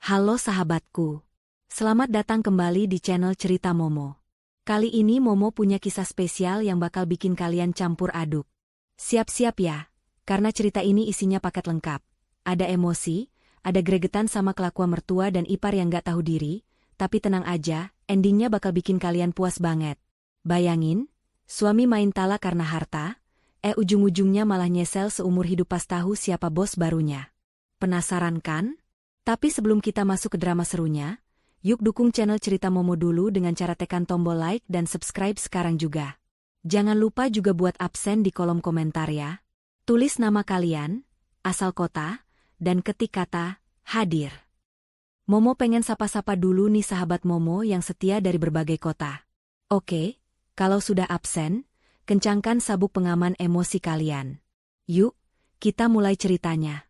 Halo sahabatku. Selamat datang kembali di channel Cerita Momo. Kali ini Momo punya kisah spesial yang bakal bikin kalian campur aduk. Siap-siap ya, karena cerita ini isinya paket lengkap. Ada emosi, ada gregetan sama kelakuan mertua dan ipar yang gak tahu diri, tapi tenang aja, endingnya bakal bikin kalian puas banget. Bayangin, suami main tala karena harta, ujung-ujungnya malah nyesel seumur hidup pas tahu siapa bos barunya. Penasaran kan? Tapi sebelum kita masuk ke drama serunya, yuk dukung channel Cerita Momo dulu dengan cara tekan tombol like dan subscribe sekarang juga. Jangan lupa juga buat absen di kolom komentar ya. Tulis nama kalian, asal kota, dan ketik kata, hadir. Momo pengen sapa-sapa dulu nih sahabat Momo yang setia dari berbagai kota. Oke, kalau sudah absen, kencangkan sabuk pengaman emosi kalian. Yuk, kita mulai ceritanya.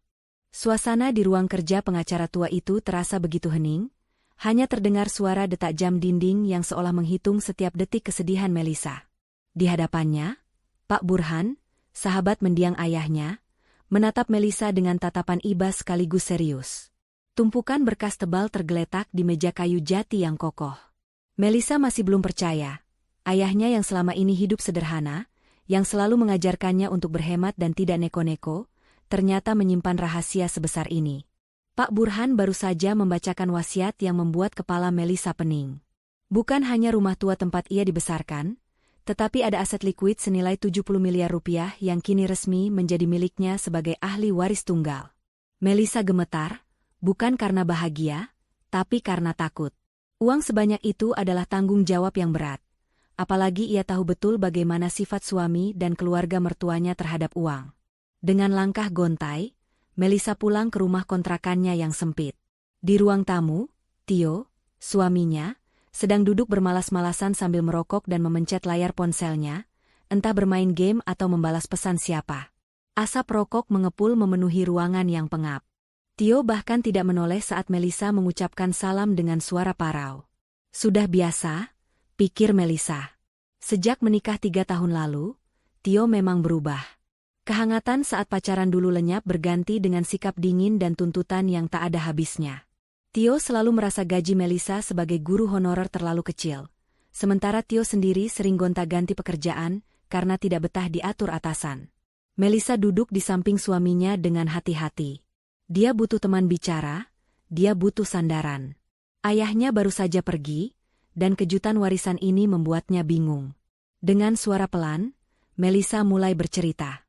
Suasana di ruang kerja pengacara tua itu terasa begitu hening, hanya terdengar suara detak jam dinding yang seolah menghitung setiap detik kesedihan Melisa. Di hadapannya, Pak Burhan, sahabat mendiang ayahnya, menatap Melisa dengan tatapan iba sekaligus serius. Tumpukan berkas tebal tergeletak di meja kayu jati yang kokoh. Melisa masih belum percaya. Ayahnya yang selama ini hidup sederhana, yang selalu mengajarkannya untuk berhemat dan tidak neko-neko, ternyata menyimpan rahasia sebesar ini. Pak Burhan baru saja membacakan wasiat yang membuat kepala Melisa pening. Bukan hanya rumah tua tempat ia dibesarkan, tetapi ada aset likuid senilai 70 miliar rupiah yang kini resmi menjadi miliknya sebagai ahli waris tunggal. Melisa gemetar, bukan karena bahagia, tapi karena takut. Uang sebanyak itu adalah tanggung jawab yang berat. Apalagi ia tahu betul bagaimana sifat suami dan keluarga mertuanya terhadap uang. Dengan langkah gontai, Melisa pulang ke rumah kontrakannya yang sempit. Di ruang tamu, Tio, suaminya, sedang duduk bermalas-malasan sambil merokok dan memencet layar ponselnya, entah bermain game atau membalas pesan siapa. Asap rokok mengepul memenuhi ruangan yang pengap. Tio bahkan tidak menoleh saat Melisa mengucapkan salam dengan suara parau. Sudah biasa, pikir Melisa. Sejak menikah 3 tahun lalu, Tio memang berubah. Kehangatan saat pacaran dulu lenyap berganti dengan sikap dingin dan tuntutan yang tak ada habisnya. Tio selalu merasa gaji Melisa sebagai guru honorer terlalu kecil. Sementara Tio sendiri sering gonta-ganti pekerjaan karena tidak betah diatur atasan. Melisa duduk di samping suaminya dengan hati-hati. Dia butuh teman bicara, dia butuh sandaran. Ayahnya baru saja pergi, dan kejutan warisan ini membuatnya bingung. Dengan suara pelan, Melisa mulai bercerita.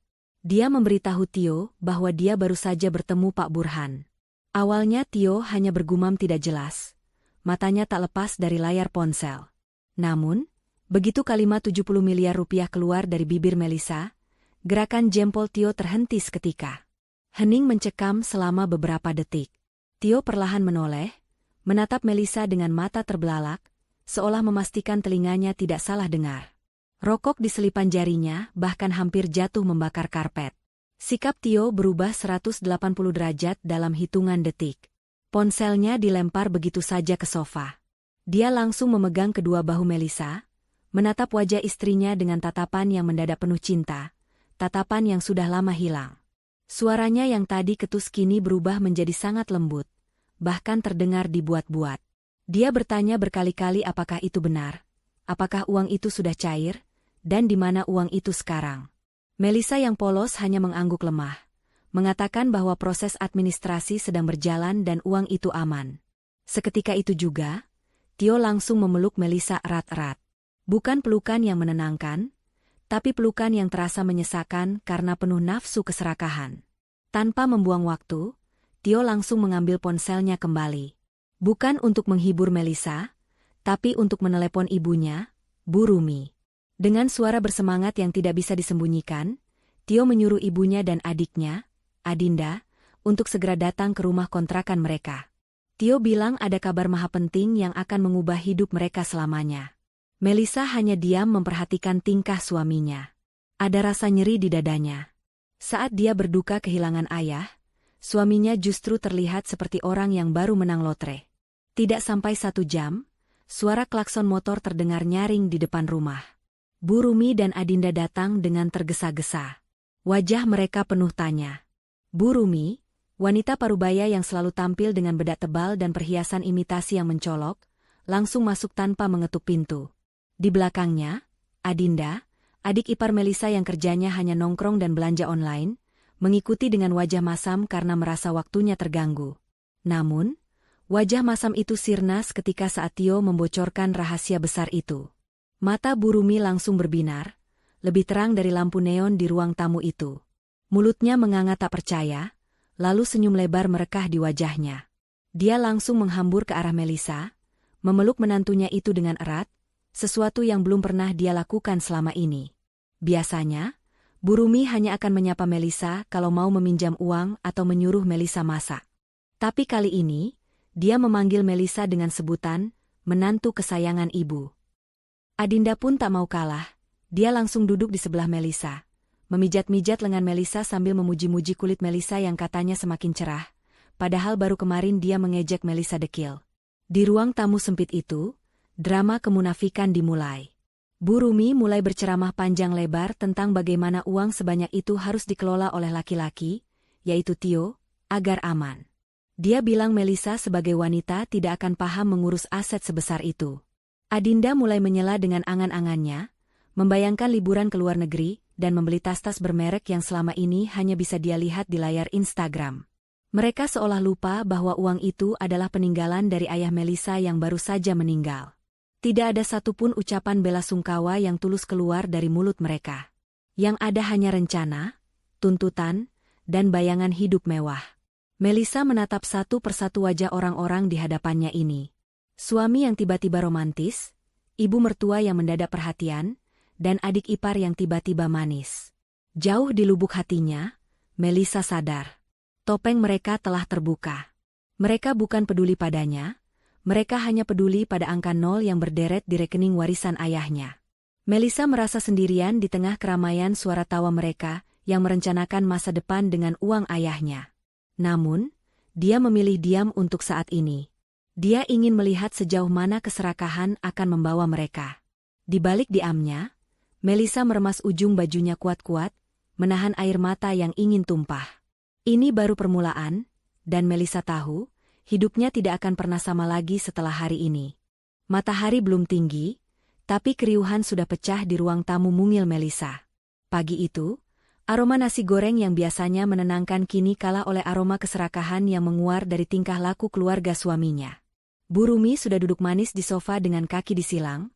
Dia memberitahu Tio bahwa dia baru saja bertemu Pak Burhan. Awalnya Tio hanya bergumam tidak jelas. Matanya tak lepas dari layar ponsel. Namun, begitu kalimat 70 miliar rupiah keluar dari bibir Melisa, gerakan jempol Tio terhenti seketika. Hening mencekam selama beberapa detik. Tio perlahan menoleh, menatap Melisa dengan mata terbelalak, seolah memastikan telinganya tidak salah dengar. Rokok di selipan jarinya bahkan hampir jatuh membakar karpet. Sikap Tio berubah 180 derajat dalam hitungan detik. Ponselnya dilempar begitu saja ke sofa. Dia langsung memegang kedua bahu Melisa, menatap wajah istrinya dengan tatapan yang mendadak penuh cinta, tatapan yang sudah lama hilang. Suaranya yang tadi ketus kini berubah menjadi sangat lembut, bahkan terdengar dibuat-buat. Dia bertanya berkali-kali apakah itu benar, apakah uang itu sudah cair, dan di mana uang itu sekarang. Melisa yang polos hanya mengangguk lemah, mengatakan bahwa proses administrasi sedang berjalan dan uang itu aman. Seketika itu juga, Tio langsung memeluk Melisa erat-erat. Bukan pelukan yang menenangkan, tapi pelukan yang terasa menyesakan karena penuh nafsu keserakahan. Tanpa membuang waktu, Tio langsung mengambil ponselnya kembali. Bukan untuk menghibur Melisa, tapi untuk menelepon ibunya, Bu Rumi. Dengan suara bersemangat yang tidak bisa disembunyikan, Tio menyuruh ibunya dan adiknya, Adinda, untuk segera datang ke rumah kontrakan mereka. Tio bilang ada kabar maha penting yang akan mengubah hidup mereka selamanya. Melisa hanya diam memperhatikan tingkah suaminya. Ada rasa nyeri di dadanya. Saat dia berduka kehilangan ayah, suaminya justru terlihat seperti orang yang baru menang lotre. Tidak sampai 1 jam, suara klakson motor terdengar nyaring di depan rumah. Bu Rumi dan Adinda datang dengan tergesa-gesa. Wajah mereka penuh tanya. Bu Rumi, Wanita parubaya yang selalu tampil dengan bedak tebal dan perhiasan imitasi yang mencolok, langsung masuk tanpa mengetuk pintu. Di belakangnya, Adinda, adik ipar Melisa yang kerjanya hanya nongkrong dan belanja online, mengikuti dengan wajah masam karena merasa waktunya terganggu. Namun, wajah masam itu sirnas ketika saat Tio membocorkan rahasia besar itu. Mata Bu Rumi langsung berbinar, lebih terang dari lampu neon di ruang tamu itu. Mulutnya menganga tak percaya, lalu senyum lebar merekah di wajahnya. Dia langsung menghambur ke arah Melisa, memeluk menantunya itu dengan erat, sesuatu yang belum pernah dia lakukan selama ini. Biasanya, Bu Rumi hanya akan menyapa Melisa kalau mau meminjam uang atau menyuruh Melisa masak. Tapi kali ini, dia memanggil Melisa dengan sebutan, menantu kesayangan ibu. Adinda pun tak mau kalah, dia langsung duduk di sebelah Melisa. Memijat-mijat lengan Melisa sambil memuji-muji kulit Melisa yang katanya semakin cerah, padahal baru kemarin dia mengejek Melisa dekil. Di ruang tamu sempit itu, drama kemunafikan dimulai. Bu Rumi mulai berceramah panjang lebar tentang bagaimana uang sebanyak itu harus dikelola oleh laki-laki, yaitu Tio, agar aman. Dia bilang Melisa sebagai wanita tidak akan paham mengurus aset sebesar itu. Adinda mulai menyela dengan angan-angannya, membayangkan liburan ke luar negeri, dan membeli tas-tas bermerek yang selama ini hanya bisa dia lihat di layar Instagram. Mereka seolah lupa bahwa uang itu adalah peninggalan dari ayah Melisa yang baru saja meninggal. Tidak ada satupun ucapan bela sungkawa yang tulus keluar dari mulut mereka. Yang ada hanya rencana, tuntutan, dan bayangan hidup mewah. Melisa menatap satu persatu wajah orang-orang di hadapannya ini. Suami yang tiba-tiba romantis, ibu mertua yang mendadak perhatian, dan adik ipar yang tiba-tiba manis. Jauh di lubuk hatinya, Melisa sadar. Topeng mereka telah terbuka. Mereka bukan peduli padanya, mereka hanya peduli pada angka 0 yang berderet di rekening warisan ayahnya. Melisa merasa sendirian di tengah keramaian suara tawa mereka yang merencanakan masa depan dengan uang ayahnya. Namun, dia memilih diam untuk saat ini. Dia ingin melihat sejauh mana keserakahan akan membawa mereka. Di balik diamnya, Melisa meremas ujung bajunya kuat-kuat, menahan air mata yang ingin tumpah. Ini baru permulaan, dan Melisa tahu, hidupnya tidak akan pernah sama lagi setelah hari ini. Matahari belum tinggi, tapi keriuhan sudah pecah di ruang tamu mungil Melisa. Pagi itu, aroma nasi goreng yang biasanya menenangkan kini kalah oleh aroma keserakahan yang menguar dari tingkah laku keluarga suaminya. Bu Rumi sudah duduk manis di sofa dengan kaki disilang,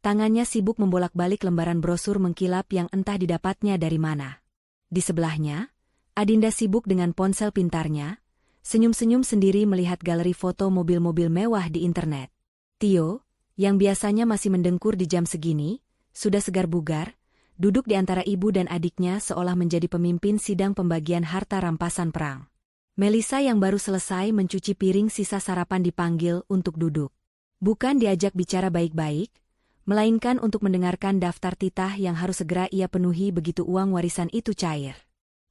tangannya sibuk membolak-balik lembaran brosur mengkilap yang entah didapatnya dari mana. Di sebelahnya, Adinda sibuk dengan ponsel pintarnya, senyum-senyum sendiri melihat galeri foto mobil-mobil mewah di internet. Tio, yang biasanya masih mendengkur di jam segini, sudah segar bugar, duduk di antara ibu dan adiknya seolah menjadi pemimpin sidang pembagian harta rampasan perang. Melisa yang baru selesai mencuci piring sisa sarapan dipanggil untuk duduk. Bukan diajak bicara baik-baik, melainkan untuk mendengarkan daftar titah yang harus segera ia penuhi begitu uang warisan itu cair.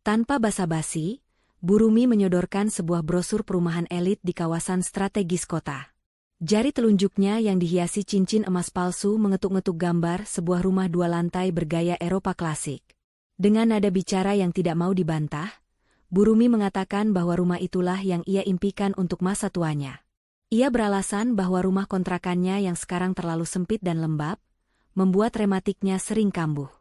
Tanpa basa-basi, Bu Rumi menyodorkan sebuah brosur perumahan elit di kawasan strategis kota. Jari telunjuknya yang dihiasi cincin emas palsu mengetuk-ngetuk gambar sebuah rumah 2 lantai bergaya Eropa klasik. Dengan nada bicara yang tidak mau dibantah, Bu Rumi mengatakan bahwa rumah itulah yang ia impikan untuk masa tuanya. Ia beralasan bahwa rumah kontrakannya yang sekarang terlalu sempit dan lembab, membuat rematiknya sering kambuh.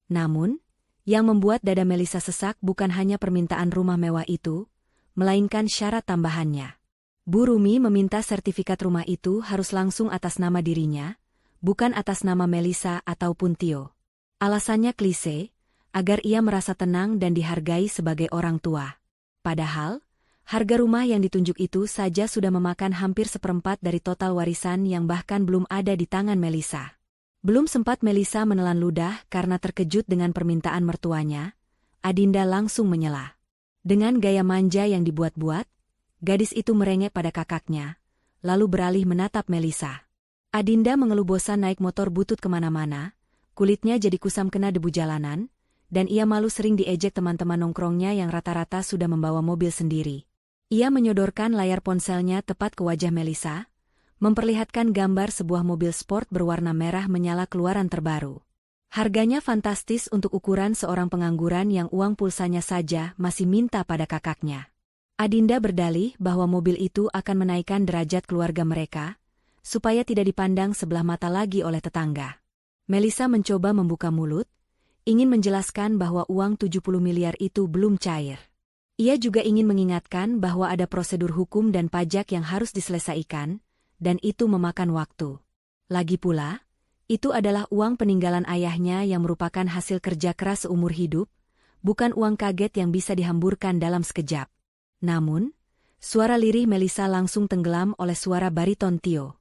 Namun, yang membuat dada Melisa sesak bukan hanya permintaan rumah mewah itu, melainkan syarat tambahannya. Bu Rumi meminta sertifikat rumah itu harus langsung atas nama dirinya, bukan atas nama Melisa ataupun Tio. Alasannya klise, agar ia merasa tenang dan dihargai sebagai orang tua. Padahal, harga rumah yang ditunjuk itu saja sudah memakan hampir 1/4 dari total warisan yang bahkan belum ada di tangan Melisa. Belum sempat Melisa menelan ludah karena terkejut dengan permintaan mertuanya, Adinda langsung menyela. Dengan gaya manja yang dibuat-buat, gadis itu merengek pada kakaknya, lalu beralih menatap Melisa. Adinda mengeluh bosan naik motor butut kemana-mana, kulitnya jadi kusam kena debu jalanan, dan ia malu sering diejek teman-teman nongkrongnya yang rata-rata sudah membawa mobil sendiri. Ia menyodorkan layar ponselnya tepat ke wajah Melisa, memperlihatkan gambar sebuah mobil sport berwarna merah menyala keluaran terbaru. Harganya fantastis untuk ukuran seorang pengangguran yang uang pulsanya saja masih minta pada kakaknya. Adinda berdalih bahwa mobil itu akan menaikkan derajat keluarga mereka, supaya tidak dipandang sebelah mata lagi oleh tetangga. Melissa mencoba membuka mulut, ingin menjelaskan bahwa uang 70 miliar itu belum cair. Ia juga ingin mengingatkan bahwa ada prosedur hukum dan pajak yang harus diselesaikan, dan itu memakan waktu. Lagi pula, itu adalah uang peninggalan ayahnya yang merupakan hasil kerja keras seumur hidup, bukan uang kaget yang bisa dihamburkan dalam sekejap. Namun, suara lirih Melissa langsung tenggelam oleh suara bariton Tio.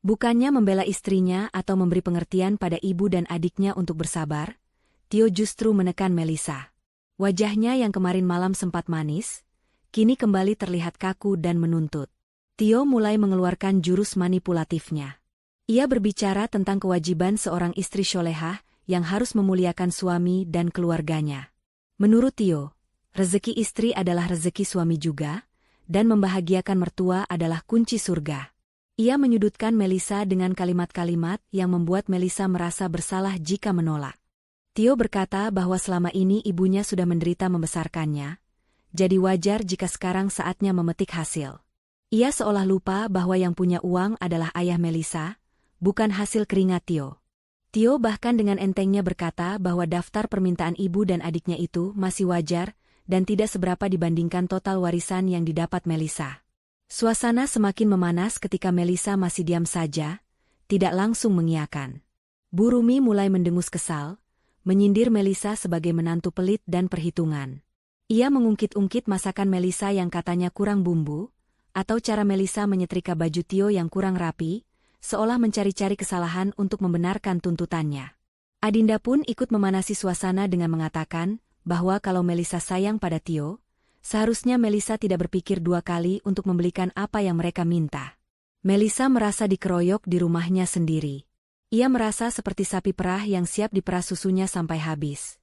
Bukannya membela istrinya atau memberi pengertian pada ibu dan adiknya untuk bersabar, Tio justru menekan Melissa. Wajahnya yang kemarin malam sempat manis, kini kembali terlihat kaku dan menuntut. Tio mulai mengeluarkan jurus manipulatifnya. Ia berbicara tentang kewajiban seorang istri solehah yang harus memuliakan suami dan keluarganya. Menurut Tio, rezeki istri adalah rezeki suami juga, dan membahagiakan mertua adalah kunci surga. Ia menyudutkan Melissa dengan kalimat-kalimat yang membuat Melissa merasa bersalah jika menolak. Tio berkata bahwa selama ini ibunya sudah menderita membesarkannya, jadi wajar jika sekarang saatnya memetik hasil. Ia seolah lupa bahwa yang punya uang adalah ayah Melissa, bukan hasil keringat Tio. Tio bahkan dengan entengnya berkata bahwa daftar permintaan ibu dan adiknya itu masih wajar, dan tidak seberapa dibandingkan total warisan yang didapat Melissa. Suasana semakin memanas ketika Melissa masih diam saja, tidak langsung mengiyakan. Bu Rumi mulai mendengus kesal, menyindir Melissa sebagai menantu pelit dan perhitungan. Ia mengungkit-ungkit masakan Melissa yang katanya kurang bumbu, atau cara Melissa menyetrika baju Tio yang kurang rapi, seolah mencari-cari kesalahan untuk membenarkan tuntutannya. Adinda pun ikut memanasi suasana dengan mengatakan bahwa kalau Melissa sayang pada Tio, seharusnya Melissa tidak berpikir dua kali untuk membelikan apa yang mereka minta. Melissa merasa dikeroyok di rumahnya sendiri. Ia merasa seperti sapi perah yang siap diperas susunya sampai habis.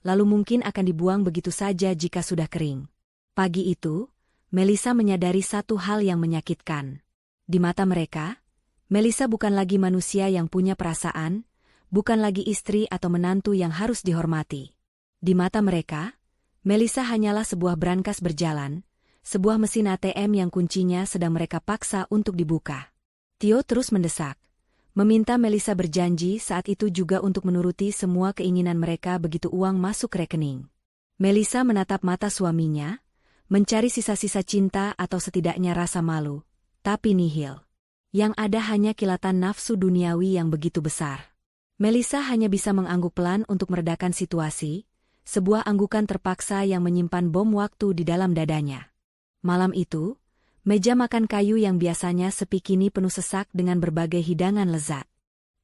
Lalu mungkin akan dibuang begitu saja jika sudah kering. Pagi itu, Melissa menyadari satu hal yang menyakitkan. Di mata mereka, Melissa bukan lagi manusia yang punya perasaan, bukan lagi istri atau menantu yang harus dihormati. Di mata mereka, Melissa hanyalah sebuah brankas berjalan, sebuah mesin ATM yang kuncinya sedang mereka paksa untuk dibuka. Tio terus mendesak, meminta Melissa berjanji saat itu juga untuk menuruti semua keinginan mereka begitu uang masuk rekening. Melissa menatap mata suaminya, mencari sisa-sisa cinta atau setidaknya rasa malu, tapi nihil. Yang ada hanya kilatan nafsu duniawi yang begitu besar. Melissa hanya bisa mengangguk pelan untuk meredakan situasi, sebuah anggukan terpaksa yang menyimpan bom waktu di dalam dadanya. Malam itu, meja makan kayu yang biasanya sepi kini penuh sesak dengan berbagai hidangan lezat.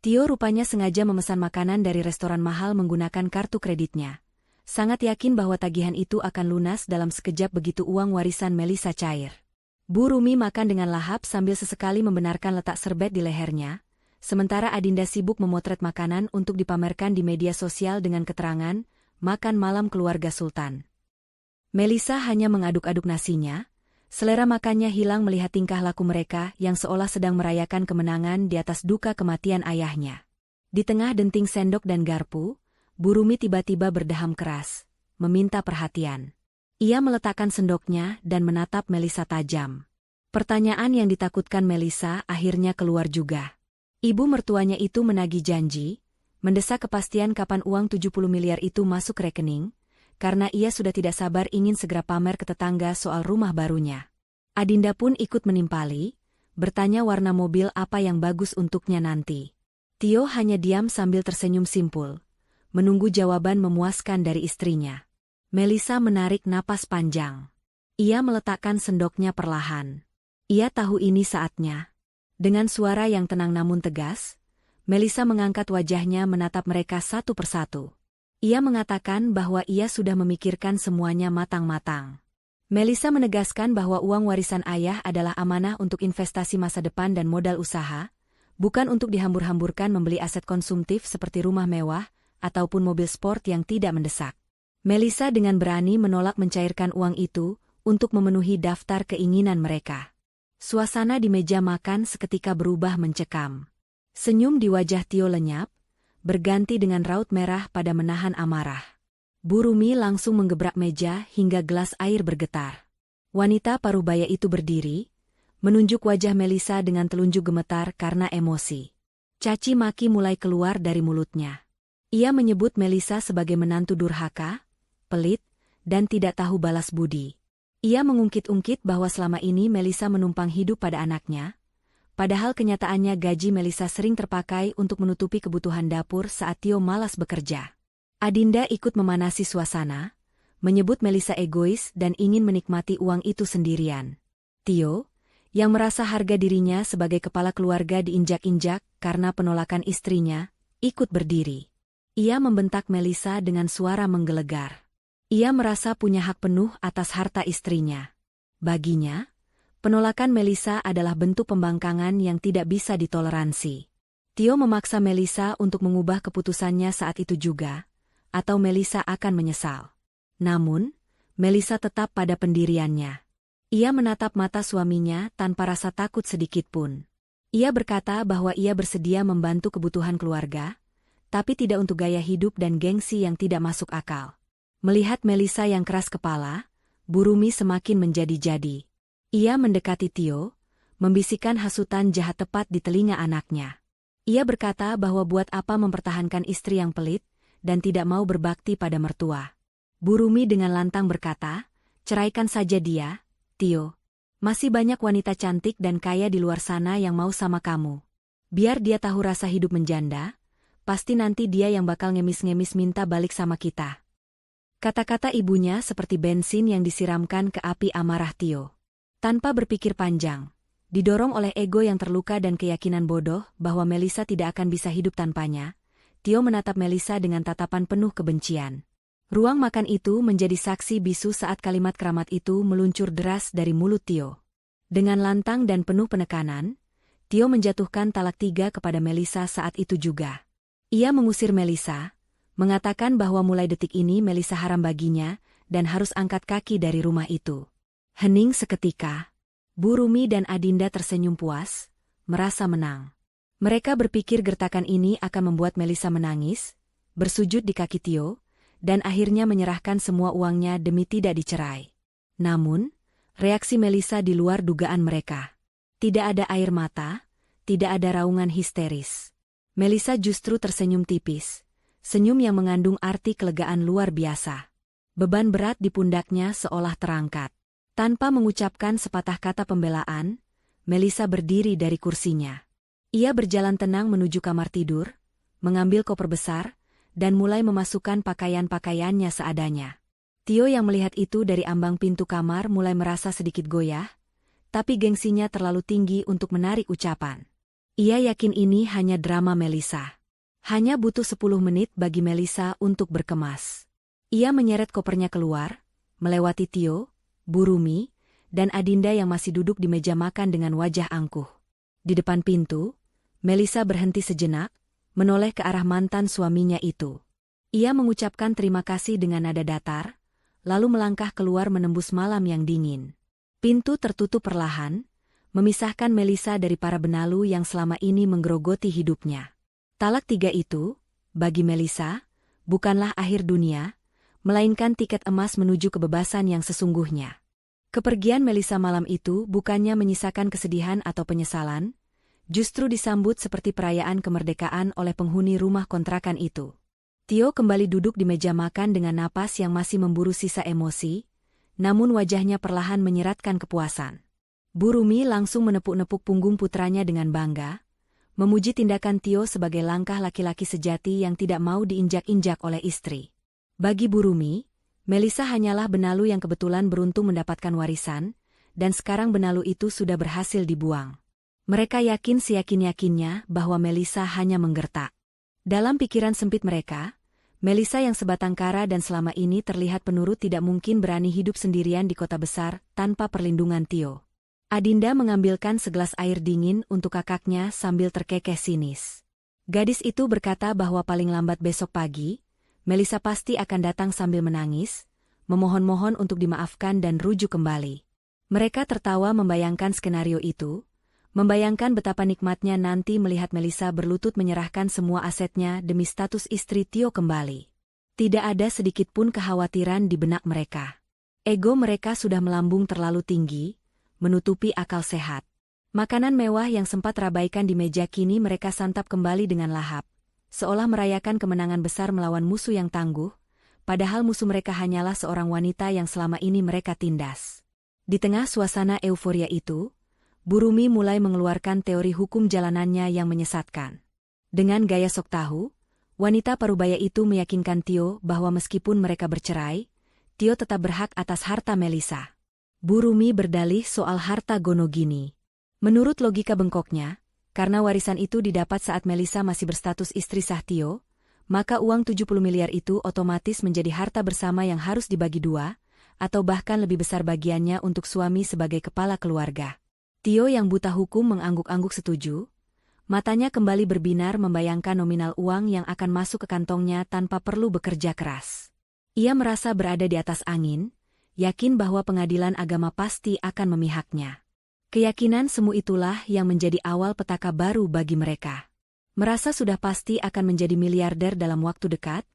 Tio rupanya sengaja memesan makanan dari restoran mahal menggunakan kartu kreditnya. Sangat yakin bahwa tagihan itu akan lunas dalam sekejap begitu uang warisan Melissa cair. Bu Rumi makan dengan lahap sambil sesekali membenarkan letak serbet di lehernya, sementara Adinda sibuk memotret makanan untuk dipamerkan di media sosial dengan keterangan, makan malam keluarga Sultan. Melissa hanya mengaduk-aduk nasinya, selera makannya hilang melihat tingkah laku mereka yang seolah sedang merayakan kemenangan di atas duka kematian ayahnya. Di tengah denting sendok dan garpu, Bu Rumi tiba-tiba berdeham keras, meminta perhatian. Ia meletakkan sendoknya dan menatap Melissa tajam. Pertanyaan yang ditakutkan Melissa akhirnya keluar juga. Ibu mertuanya itu menagih janji, mendesak kepastian kapan uang 70 miliar itu masuk rekening, karena ia sudah tidak sabar ingin segera pamer ke tetangga soal rumah barunya. Adinda pun ikut menimpali, bertanya warna mobil apa yang bagus untuknya nanti. Tio hanya diam sambil tersenyum simpul, menunggu jawaban memuaskan dari istrinya. Melissa menarik napas panjang. Ia meletakkan sendoknya perlahan. Ia tahu ini saatnya. Dengan suara yang tenang namun tegas, Melissa mengangkat wajahnya menatap mereka satu persatu. Ia mengatakan bahwa ia sudah memikirkan semuanya matang-matang. Melissa menegaskan bahwa uang warisan ayah adalah amanah untuk investasi masa depan dan modal usaha, bukan untuk dihambur-hamburkan membeli aset konsumtif seperti rumah mewah ataupun mobil sport yang tidak mendesak. Melissa dengan berani menolak mencairkan uang itu untuk memenuhi daftar keinginan mereka. Suasana di meja makan seketika berubah mencekam. Senyum di wajah Tio lenyap, berganti dengan raut merah pada menahan amarah. Bu Rumi langsung menggebrak meja hingga gelas air bergetar. Wanita parubaya itu berdiri, menunjuk wajah Melisa dengan telunjuk gemetar karena emosi. Caci maki mulai keluar dari mulutnya. Ia menyebut Melisa sebagai menantu durhaka, pelit, dan tidak tahu balas budi. Ia mengungkit-ungkit bahwa selama ini Melisa menumpang hidup pada anaknya, padahal kenyataannya gaji Melisa sering terpakai untuk menutupi kebutuhan dapur saat Tio malas bekerja. Adinda ikut memanasi suasana, menyebut Melisa egois dan ingin menikmati uang itu sendirian. Tio, yang merasa harga dirinya sebagai kepala keluarga diinjak-injak karena penolakan istrinya, ikut berdiri. Ia membentak Melisa dengan suara menggelegar. Ia merasa punya hak penuh atas harta istrinya. Baginya, penolakan Melisa adalah bentuk pembangkangan yang tidak bisa ditoleransi. Tio memaksa Melisa untuk mengubah keputusannya saat itu juga, atau Melisa akan menyesal. Namun, Melisa tetap pada pendiriannya. Ia menatap mata suaminya tanpa rasa takut sedikitpun. Ia berkata bahwa ia bersedia membantu kebutuhan keluarga, tapi tidak untuk gaya hidup dan gengsi yang tidak masuk akal. Melihat Melisa yang keras kepala, Bu Rumi semakin menjadi-jadi. Ia mendekati Tio, membisikkan hasutan jahat tepat di telinga anaknya. Ia berkata bahwa buat apa mempertahankan istri yang pelit dan tidak mau berbakti pada mertua. Bu Rumi dengan lantang berkata, "Ceraikan saja dia, Tio. Masih banyak wanita cantik dan kaya di luar sana yang mau sama kamu. Biar dia tahu rasa hidup menjanda, pasti nanti dia yang bakal ngemis-ngemis minta balik sama kita." Kata-kata ibunya seperti bensin yang disiramkan ke api amarah Tio. Tanpa berpikir panjang, didorong oleh ego yang terluka dan keyakinan bodoh bahwa Melisa tidak akan bisa hidup tanpanya, Tio menatap Melisa dengan tatapan penuh kebencian. Ruang makan itu menjadi saksi bisu saat kalimat keramat itu meluncur deras dari mulut Tio. Dengan lantang dan penuh penekanan, Tio menjatuhkan talak 3 kepada Melisa saat itu juga. Ia mengusir Melisa, mengatakan bahwa mulai detik ini Melisa haram baginya dan harus angkat kaki dari rumah itu. Hening seketika. Bu Rumi dan Adinda tersenyum puas, merasa menang. Mereka berpikir gertakan ini akan membuat Melisa menangis, bersujud di kaki Tio, dan akhirnya menyerahkan semua uangnya demi tidak dicerai. Namun, reaksi Melisa di luar dugaan mereka. Tidak ada air mata, tidak ada raungan histeris. Melisa justru tersenyum tipis, senyum yang mengandung arti kelegaan luar biasa. Beban berat di pundaknya seolah terangkat. Tanpa mengucapkan sepatah kata pembelaan, Melisa berdiri dari kursinya. Ia berjalan tenang menuju kamar tidur, mengambil koper besar, dan mulai memasukkan pakaian-pakaiannya seadanya. Tio yang melihat itu dari ambang pintu kamar mulai merasa sedikit goyah, tapi gengsinya terlalu tinggi untuk menarik ucapan. Ia yakin ini hanya drama Melisa. Hanya butuh 10 menit bagi Melisa untuk berkemas. Ia menyeret kopernya keluar, melewati Tio, Bu Rumi, dan Adinda yang masih duduk di meja makan dengan wajah angkuh. Di depan pintu, Melisa berhenti sejenak, menoleh ke arah mantan suaminya itu. Ia mengucapkan terima kasih dengan nada datar, lalu melangkah keluar menembus malam yang dingin. Pintu tertutup perlahan, memisahkan Melisa dari para benalu yang selama ini menggerogoti hidupnya. Talak 3 itu, bagi Melisa, bukanlah akhir dunia, melainkan tiket emas menuju kebebasan yang sesungguhnya. Kepergian Melisa malam itu bukannya menyisakan kesedihan atau penyesalan, justru disambut seperti perayaan kemerdekaan oleh penghuni rumah kontrakan itu. Tio kembali duduk di meja makan dengan napas yang masih memburu sisa emosi, namun wajahnya perlahan menyeratkan kepuasan. Bu Rumi langsung menepuk-nepuk punggung putranya dengan bangga, memuji tindakan Tio sebagai langkah laki-laki sejati yang tidak mau diinjak-injak oleh istri. Bagi Bu Rumi, Melisa hanyalah benalu yang kebetulan beruntung mendapatkan warisan, dan sekarang benalu itu sudah berhasil dibuang. Mereka yakin seyakin-yakinnya bahwa Melisa hanya menggertak. Dalam pikiran sempit mereka, Melisa yang sebatang kara dan selama ini terlihat penurut tidak mungkin berani hidup sendirian di kota besar tanpa perlindungan Tio. Adinda mengambilkan segelas air dingin untuk kakaknya sambil terkekeh sinis. Gadis itu berkata bahwa paling lambat besok pagi, Melisa pasti akan datang sambil menangis, memohon-mohon untuk dimaafkan dan rujuk kembali. Mereka tertawa membayangkan skenario itu, membayangkan betapa nikmatnya nanti melihat Melisa berlutut menyerahkan semua asetnya demi status istri Tio kembali. Tidak ada sedikit pun kekhawatiran di benak mereka. Ego mereka sudah melambung terlalu tinggi, menutupi akal sehat. Makanan mewah yang sempat terabaikan di meja kini mereka santap kembali dengan lahap, seolah merayakan kemenangan besar melawan musuh yang tangguh, padahal musuh mereka hanyalah seorang wanita yang selama ini mereka tindas. Di tengah suasana euforia itu, Burumi mulai mengeluarkan teori hukum jalanannya yang menyesatkan. Dengan gaya sok tahu, wanita parubaya itu meyakinkan Tio bahwa meskipun mereka bercerai, Tio tetap berhak atas harta Melisa. Burumi berdalih soal harta Gonogini. Menurut logika bengkoknya, karena warisan itu didapat saat Melisa masih berstatus istri sah Tio, maka uang 70 miliar itu otomatis menjadi harta bersama yang harus dibagi dua, atau bahkan lebih besar bagiannya untuk suami sebagai kepala keluarga. Tio yang buta hukum mengangguk-angguk setuju. Matanya kembali berbinar membayangkan nominal uang yang akan masuk ke kantongnya tanpa perlu bekerja keras. Ia merasa berada di atas angin, yakin bahwa pengadilan agama pasti akan memihaknya. Keyakinan semu itulah yang menjadi awal petaka baru bagi mereka. Merasa sudah pasti akan menjadi miliarder dalam waktu dekat,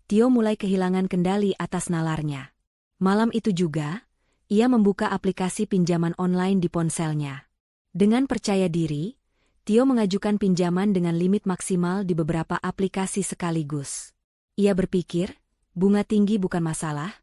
Tio mulai kehilangan kendali atas nalarnya. Malam itu juga, ia membuka aplikasi pinjaman online di ponselnya. Dengan percaya diri, Tio mengajukan pinjaman dengan limit maksimal di beberapa aplikasi sekaligus. Ia berpikir, bunga tinggi bukan masalah,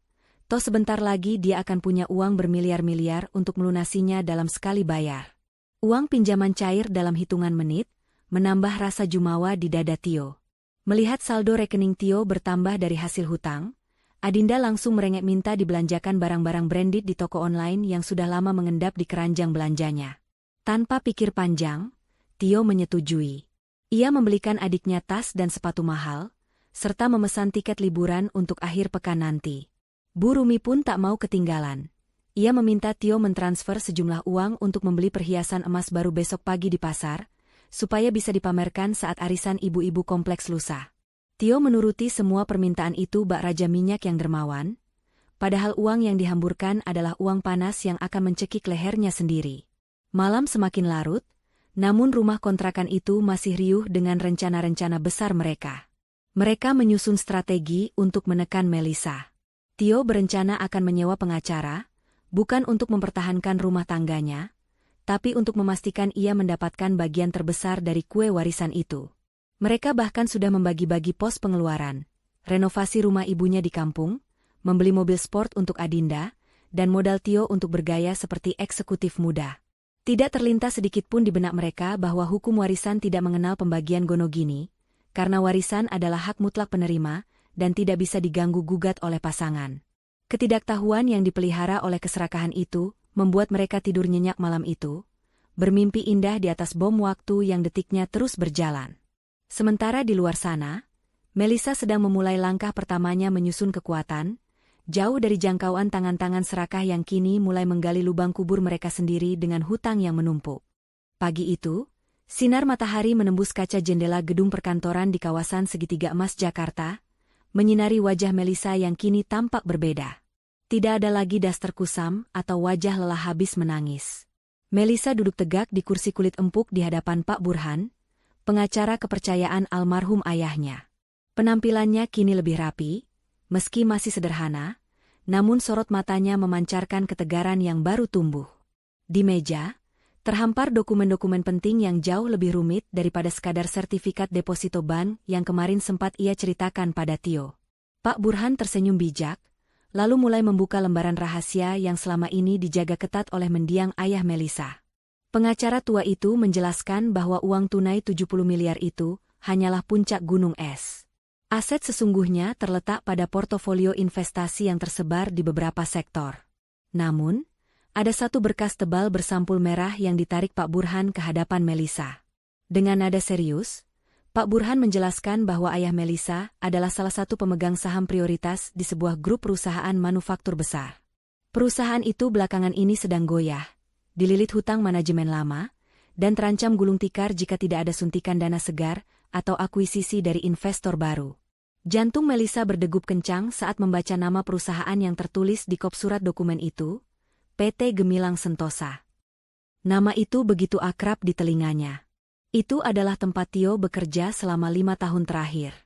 toh sebentar lagi dia akan punya uang bermiliar-miliar untuk melunasinya dalam sekali bayar. Uang pinjaman cair dalam hitungan menit, menambah rasa jumawa di dada Tio. Melihat saldo rekening Tio bertambah dari hasil hutang, Adinda langsung merengek minta dibelanjakan barang-barang branded di toko online yang sudah lama mengendap di keranjang belanjanya. Tanpa pikir panjang, Tio menyetujui. Ia membelikan adiknya tas dan sepatu mahal, serta memesan tiket liburan untuk akhir pekan nanti. Burumi pun tak mau ketinggalan. Ia meminta Tio mentransfer sejumlah uang untuk membeli perhiasan emas baru besok pagi di pasar, supaya bisa dipamerkan saat arisan ibu-ibu kompleks lusa. Tio menuruti semua permintaan itu bak Raja Minyak yang dermawan, padahal uang yang dihamburkan adalah uang panas yang akan mencekik lehernya sendiri. Malam semakin larut, namun rumah kontrakan itu masih riuh dengan rencana-rencana besar mereka. Mereka menyusun strategi untuk menekan Melisa. Tio berencana akan menyewa pengacara, bukan untuk mempertahankan rumah tangganya, tapi untuk memastikan ia mendapatkan bagian terbesar dari kue warisan itu. Mereka bahkan sudah membagi-bagi pos pengeluaran, renovasi rumah ibunya di kampung, membeli mobil sport untuk Adinda, dan modal Tio untuk bergaya seperti eksekutif muda. Tidak terlintas sedikit pun di benak mereka bahwa hukum warisan tidak mengenal pembagian Gonogini, karena warisan adalah hak mutlak penerima dan tidak bisa diganggu-gugat oleh pasangan. Ketidaktahuan yang dipelihara oleh keserakahan itu membuat mereka tidur nyenyak malam itu, bermimpi indah di atas bom waktu yang detiknya terus berjalan. Sementara di luar sana, Melisa sedang memulai langkah pertamanya menyusun kekuatan, jauh dari jangkauan tangan-tangan serakah yang kini mulai menggali lubang kubur mereka sendiri dengan hutang yang menumpuk. Pagi itu, sinar matahari menembus kaca jendela gedung perkantoran di kawasan Segitiga Emas Jakarta, menyinari wajah Melisa yang kini tampak berbeda. Tidak ada lagi daster kusam atau wajah lelah habis menangis. Melisa duduk tegak di kursi kulit empuk di hadapan Pak Burhan, pengacara kepercayaan almarhum ayahnya. Penampilannya kini lebih rapi, meski masih sederhana, namun sorot matanya memancarkan ketegaran yang baru tumbuh. Di meja, terhampar dokumen-dokumen penting yang jauh lebih rumit daripada sekadar sertifikat deposito bank yang kemarin sempat ia ceritakan pada Tio. Pak Burhan tersenyum bijak, lalu mulai membuka lembaran rahasia yang selama ini dijaga ketat oleh mendiang ayah Melisa. Pengacara tua itu menjelaskan bahwa uang tunai 70 miliar itu hanyalah puncak gunung es. Aset sesungguhnya terletak pada portofolio investasi yang tersebar di beberapa sektor. Namun, ada satu berkas tebal bersampul merah yang ditarik Pak Burhan ke hadapan Melisa. Dengan nada serius, Pak Burhan menjelaskan bahwa ayah Melisa adalah salah satu pemegang saham prioritas di sebuah grup perusahaan manufaktur besar. Perusahaan itu belakangan ini sedang goyah, dililit hutang manajemen lama, dan terancam gulung tikar jika tidak ada suntikan dana segar atau akuisisi dari investor baru. Jantung Melisa berdegup kencang saat membaca nama perusahaan yang tertulis di kop surat dokumen itu, PT Gemilang Sentosa. Nama itu begitu akrab di telinganya. Itu adalah tempat Tio bekerja selama 5 tahun terakhir.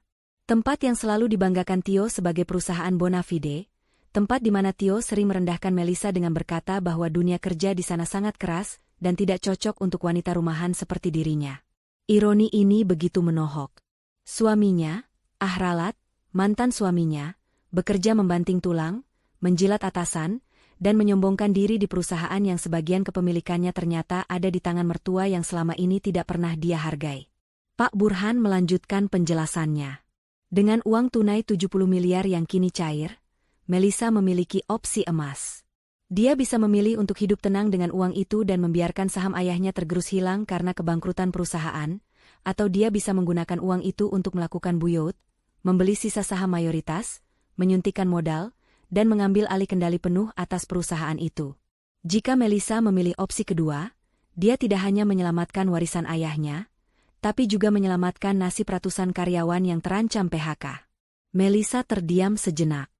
Tempat yang selalu dibanggakan Tio sebagai perusahaan bona fide, tempat di mana Tio sering merendahkan Melissa dengan berkata bahwa dunia kerja di sana sangat keras dan tidak cocok untuk wanita rumahan seperti dirinya. Ironi ini begitu menohok. Suaminya, Ahralat, mantan suaminya, bekerja membanting tulang, menjilat atasan, dan menyombongkan diri di perusahaan yang sebagian kepemilikannya ternyata ada di tangan mertua yang selama ini tidak pernah dia hargai. Pak Burhan melanjutkan penjelasannya. Dengan uang tunai 70 miliar yang kini cair, Melissa memiliki opsi emas. Dia bisa memilih untuk hidup tenang dengan uang itu dan membiarkan saham ayahnya tergerus hilang karena kebangkrutan perusahaan, atau dia bisa menggunakan uang itu untuk melakukan buyout, membeli sisa saham mayoritas, menyuntikkan modal, dan mengambil alih kendali penuh atas perusahaan itu. Jika Melissa memilih opsi kedua, dia tidak hanya menyelamatkan warisan ayahnya, tapi juga menyelamatkan nasib ratusan karyawan yang terancam PHK. Melissa terdiam sejenak.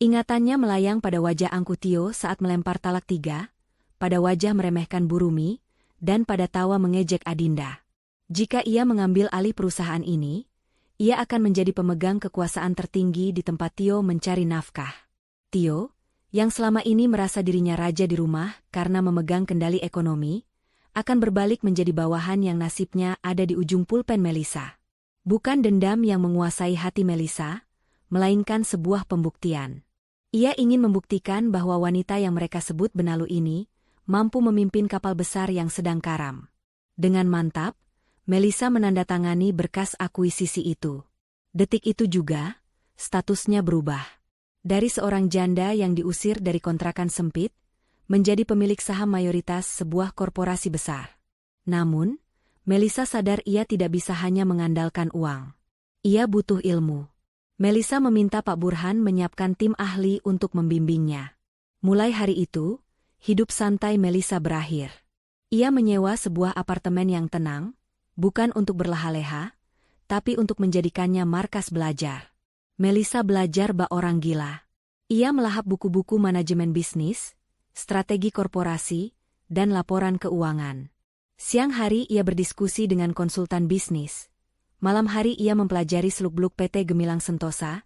Ingatannya melayang pada wajah Angku Tio saat melempar talak 3, pada wajah meremehkan Burumi, dan pada tawa mengejek Adinda. Jika ia mengambil alih perusahaan ini, ia akan menjadi pemegang kekuasaan tertinggi di tempat Tio mencari nafkah. Tio, yang selama ini merasa dirinya raja di rumah karena memegang kendali ekonomi, akan berbalik menjadi bawahan yang nasibnya ada di ujung pulpen Melissa. Bukan dendam yang menguasai hati Melissa, melainkan sebuah pembuktian. Ia ingin membuktikan bahwa wanita yang mereka sebut benalu ini mampu memimpin kapal besar yang sedang karam. Dengan mantap, Melissa menandatangani berkas akuisisi itu. Detik itu juga, statusnya berubah. Dari seorang janda yang diusir dari kontrakan sempit, menjadi pemilik saham mayoritas sebuah korporasi besar. Namun, Melissa sadar ia tidak bisa hanya mengandalkan uang. Ia butuh ilmu. Melissa meminta Pak Burhan menyiapkan tim ahli untuk membimbingnya. Mulai hari itu, hidup santai Melissa berakhir. Ia menyewa sebuah apartemen yang tenang, bukan untuk berleha-leha, tapi untuk menjadikannya markas belajar. Melissa belajar bak orang gila. Ia melahap buku-buku manajemen bisnis, strategi korporasi, dan laporan keuangan. Siang hari ia berdiskusi dengan konsultan bisnis. Malam hari ia mempelajari seluk-beluk PT Gemilang Sentosa,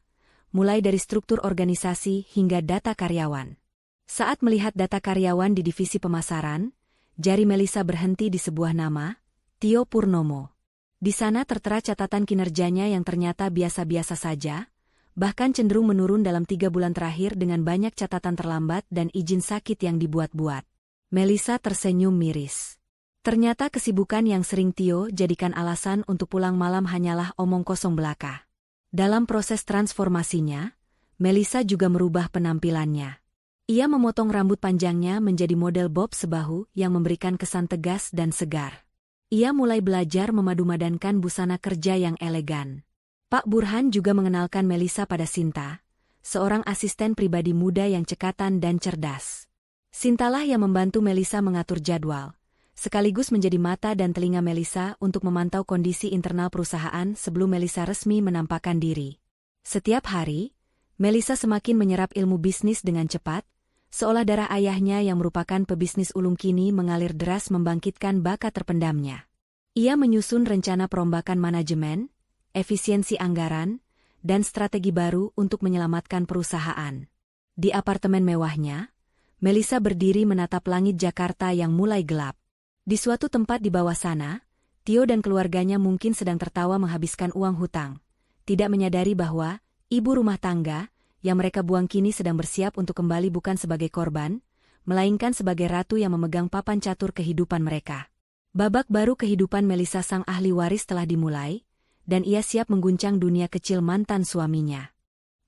mulai dari struktur organisasi hingga data karyawan. Saat melihat data karyawan di divisi pemasaran, jari Melissa berhenti di sebuah nama, Tio Purnomo. Di sana tertera catatan kinerjanya yang ternyata biasa-biasa saja, bahkan cenderung menurun dalam 3 bulan terakhir dengan banyak catatan terlambat dan izin sakit yang dibuat-buat. Melissa tersenyum miris. Ternyata kesibukan yang sering Tio jadikan alasan untuk pulang malam hanyalah omong kosong belaka. Dalam proses transformasinya, Melissa juga merubah penampilannya. Ia memotong rambut panjangnya menjadi model bob sebahu yang memberikan kesan tegas dan segar. Ia mulai belajar memadu-madankan busana kerja yang elegan. Pak Burhan juga mengenalkan Melissa pada Sinta, seorang asisten pribadi muda yang cekatan dan cerdas. Sintalah yang membantu Melissa mengatur jadwal, sekaligus menjadi mata dan telinga Melissa untuk memantau kondisi internal perusahaan sebelum Melissa resmi menampakkan diri. Setiap hari, Melissa semakin menyerap ilmu bisnis dengan cepat, seolah darah ayahnya yang merupakan pebisnis ulung kini mengalir deras membangkitkan bakat terpendamnya. Ia menyusun rencana perombakan manajemen, efisiensi anggaran, dan strategi baru untuk menyelamatkan perusahaan. Di apartemen mewahnya, Melissa berdiri menatap langit Jakarta yang mulai gelap. Di suatu tempat di bawah sana, Tio dan keluarganya mungkin sedang tertawa menghabiskan uang hutang, tidak menyadari bahwa ibu rumah tangga yang mereka buang kini sedang bersiap untuk kembali bukan sebagai korban, melainkan sebagai ratu yang memegang papan catur kehidupan mereka. Babak baru kehidupan Melissa sang ahli waris telah dimulai, dan ia siap mengguncang dunia kecil mantan suaminya.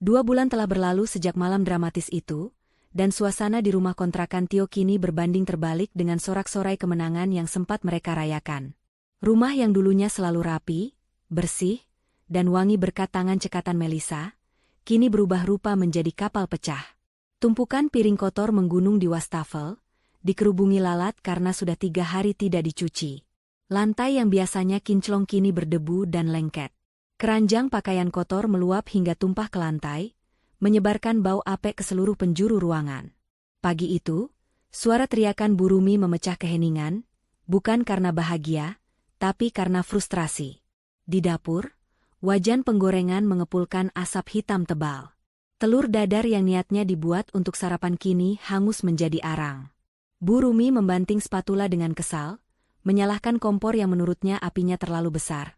2 bulan telah berlalu sejak malam dramatis itu, dan suasana di rumah kontrakan Tio kini berbanding terbalik dengan sorak-sorai kemenangan yang sempat mereka rayakan. Rumah yang dulunya selalu rapi, bersih, dan wangi berkat tangan cekatan Melissa, kini berubah rupa menjadi kapal pecah. Tumpukan piring kotor menggunung di wastafel, dikerubungi lalat karena sudah 3 hari tidak dicuci. Lantai yang biasanya kinclong kini berdebu dan lengket. Keranjang pakaian kotor meluap hingga tumpah ke lantai, menyebarkan bau apek ke seluruh penjuru ruangan. Pagi itu, suara teriakan Burumi memecah keheningan, bukan karena bahagia, tapi karena frustrasi. Di dapur, wajan penggorengan mengepulkan asap hitam tebal. Telur dadar yang niatnya dibuat untuk sarapan kini hangus menjadi arang. Bu Rumi membanting spatula dengan kesal, menyalahkan kompor yang menurutnya apinya terlalu besar.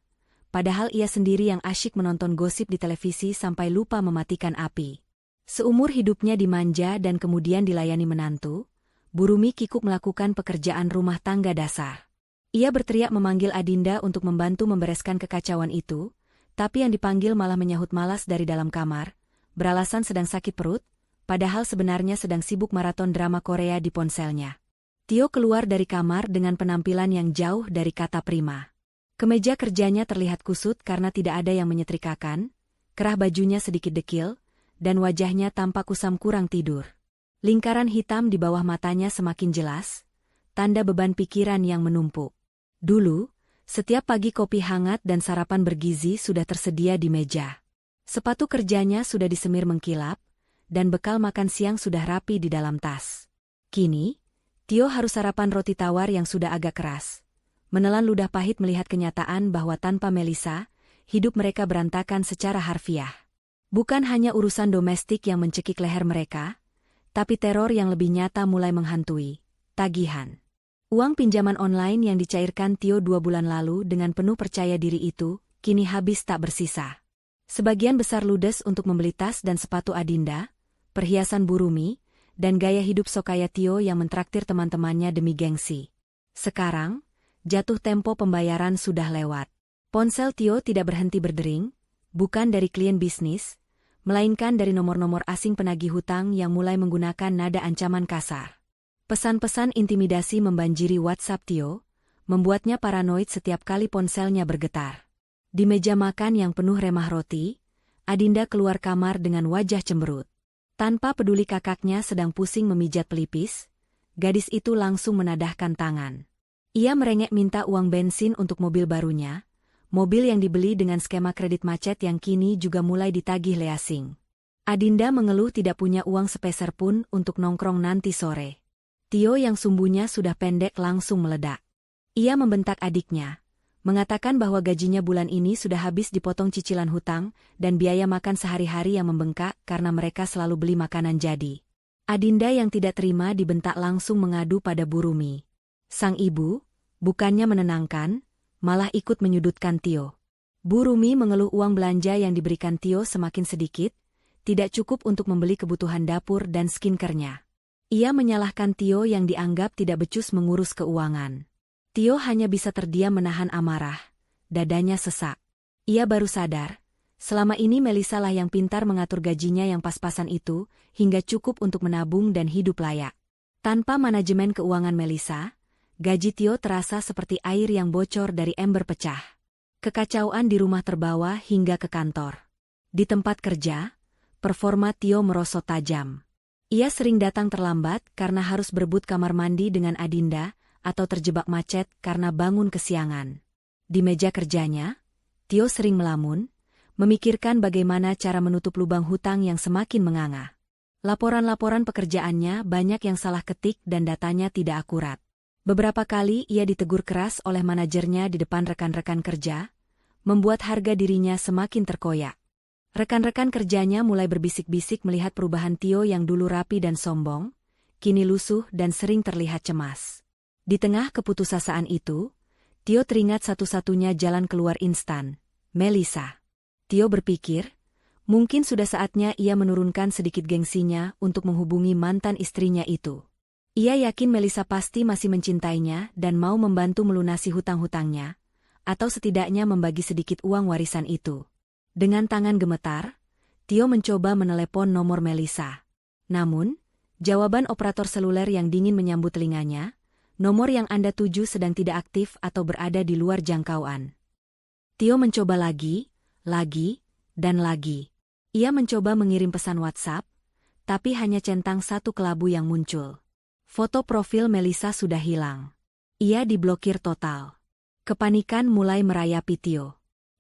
Padahal ia sendiri yang asyik menonton gosip di televisi sampai lupa mematikan api. Seumur hidupnya dimanja dan kemudian dilayani menantu, Bu Rumi kikuk melakukan pekerjaan rumah tangga dasar. Ia berteriak memanggil Adinda untuk membantu membereskan kekacauan itu, tapi yang dipanggil malah menyahut malas dari dalam kamar, beralasan sedang sakit perut, padahal sebenarnya sedang sibuk maraton drama Korea di ponselnya. Tio keluar dari kamar dengan penampilan yang jauh dari kata prima. Kemeja kerjanya terlihat kusut karena tidak ada yang menyetrikakan, kerah bajunya sedikit dekil, dan wajahnya tampak kusam kurang tidur. Lingkaran hitam di bawah matanya semakin jelas, tanda beban pikiran yang menumpuk. Dulu, setiap pagi kopi hangat dan sarapan bergizi sudah tersedia di meja. Sepatu kerjanya sudah disemir mengkilap, dan bekal makan siang sudah rapi di dalam tas. Kini, Tio harus sarapan roti tawar yang sudah agak keras. Menelan ludah pahit melihat kenyataan bahwa tanpa Melisa, hidup mereka berantakan secara harfiah. Bukan hanya urusan domestik yang mencekik leher mereka, tapi teror yang lebih nyata mulai menghantui, tagihan. Uang pinjaman online yang dicairkan Tio 2 bulan lalu dengan penuh percaya diri itu, kini habis tak bersisa. Sebagian besar ludes untuk membeli tas dan sepatu Adinda, perhiasan Bu Rumi, dan gaya hidup sokaya Tio yang mentraktir teman-temannya demi gengsi. Sekarang, jatuh tempo pembayaran sudah lewat. Ponsel Tio tidak berhenti berdering, bukan dari klien bisnis, melainkan dari nomor-nomor asing penagih hutang yang mulai menggunakan nada ancaman kasar. Pesan-pesan intimidasi membanjiri WhatsApp Tio, membuatnya paranoid setiap kali ponselnya bergetar. Di meja makan yang penuh remah roti, Adinda keluar kamar dengan wajah cemberut. Tanpa peduli kakaknya sedang pusing memijat pelipis, gadis itu langsung menadahkan tangan. Ia merengek minta uang bensin untuk mobil barunya, mobil yang dibeli dengan skema kredit macet yang kini juga mulai ditagih leasing. Adinda mengeluh tidak punya uang sepeser pun untuk nongkrong nanti sore. Tio yang sumbunya sudah pendek langsung meledak. Ia membentak adiknya, mengatakan bahwa gajinya bulan ini sudah habis dipotong cicilan hutang dan biaya makan sehari-hari yang membengkak karena mereka selalu beli makanan jadi. Adinda yang tidak terima dibentak langsung mengadu pada Bu Rumi. Sang ibu, bukannya menenangkan, malah ikut menyudutkan Tio. Bu Rumi mengeluh uang belanja yang diberikan Tio semakin sedikit, tidak cukup untuk membeli kebutuhan dapur dan skincare-nya. Ia menyalahkan Tio yang dianggap tidak becus mengurus keuangan. Tio hanya bisa terdiam menahan amarah. Dadanya sesak. Ia baru sadar, selama ini Melisa lah yang pintar mengatur gajinya yang pas-pasan itu, hingga cukup untuk menabung dan hidup layak. Tanpa manajemen keuangan Melisa, gaji Tio terasa seperti air yang bocor dari ember pecah. Kekacauan di rumah terbawa hingga ke kantor. Di tempat kerja, performa Tio merosot tajam. Ia sering datang terlambat karena harus berebut kamar mandi dengan Adinda, atau terjebak macet karena bangun kesiangan. Di meja kerjanya, Tio sering melamun, memikirkan bagaimana cara menutup lubang hutang yang semakin menganga. Laporan-laporan pekerjaannya banyak yang salah ketik dan datanya tidak akurat. Beberapa kali ia ditegur keras oleh manajernya di depan rekan-rekan kerja, membuat harga dirinya semakin terkoyak. Rekan-rekan kerjanya mulai berbisik-bisik melihat perubahan Tio yang dulu rapi dan sombong, kini lusuh dan sering terlihat cemas. Di tengah keputusasaan itu, Tio teringat satu-satunya jalan keluar instan, Melisa. Tio berpikir, mungkin sudah saatnya ia menurunkan sedikit gengsinya untuk menghubungi mantan istrinya itu. Ia yakin Melisa pasti masih mencintainya dan mau membantu melunasi hutang-hutangnya, atau setidaknya membagi sedikit uang warisan itu. Dengan tangan gemetar, Tio mencoba menelepon nomor Melisa. Namun, jawaban operator seluler yang dingin menyambut telinganya, nomor yang Anda tuju sedang tidak aktif atau berada di luar jangkauan. Tio mencoba lagi, dan lagi. Ia mencoba mengirim pesan WhatsApp, tapi hanya centang satu kelabu yang muncul. Foto profil Melisa sudah hilang. Ia diblokir total. Kepanikan mulai merayapi Tio.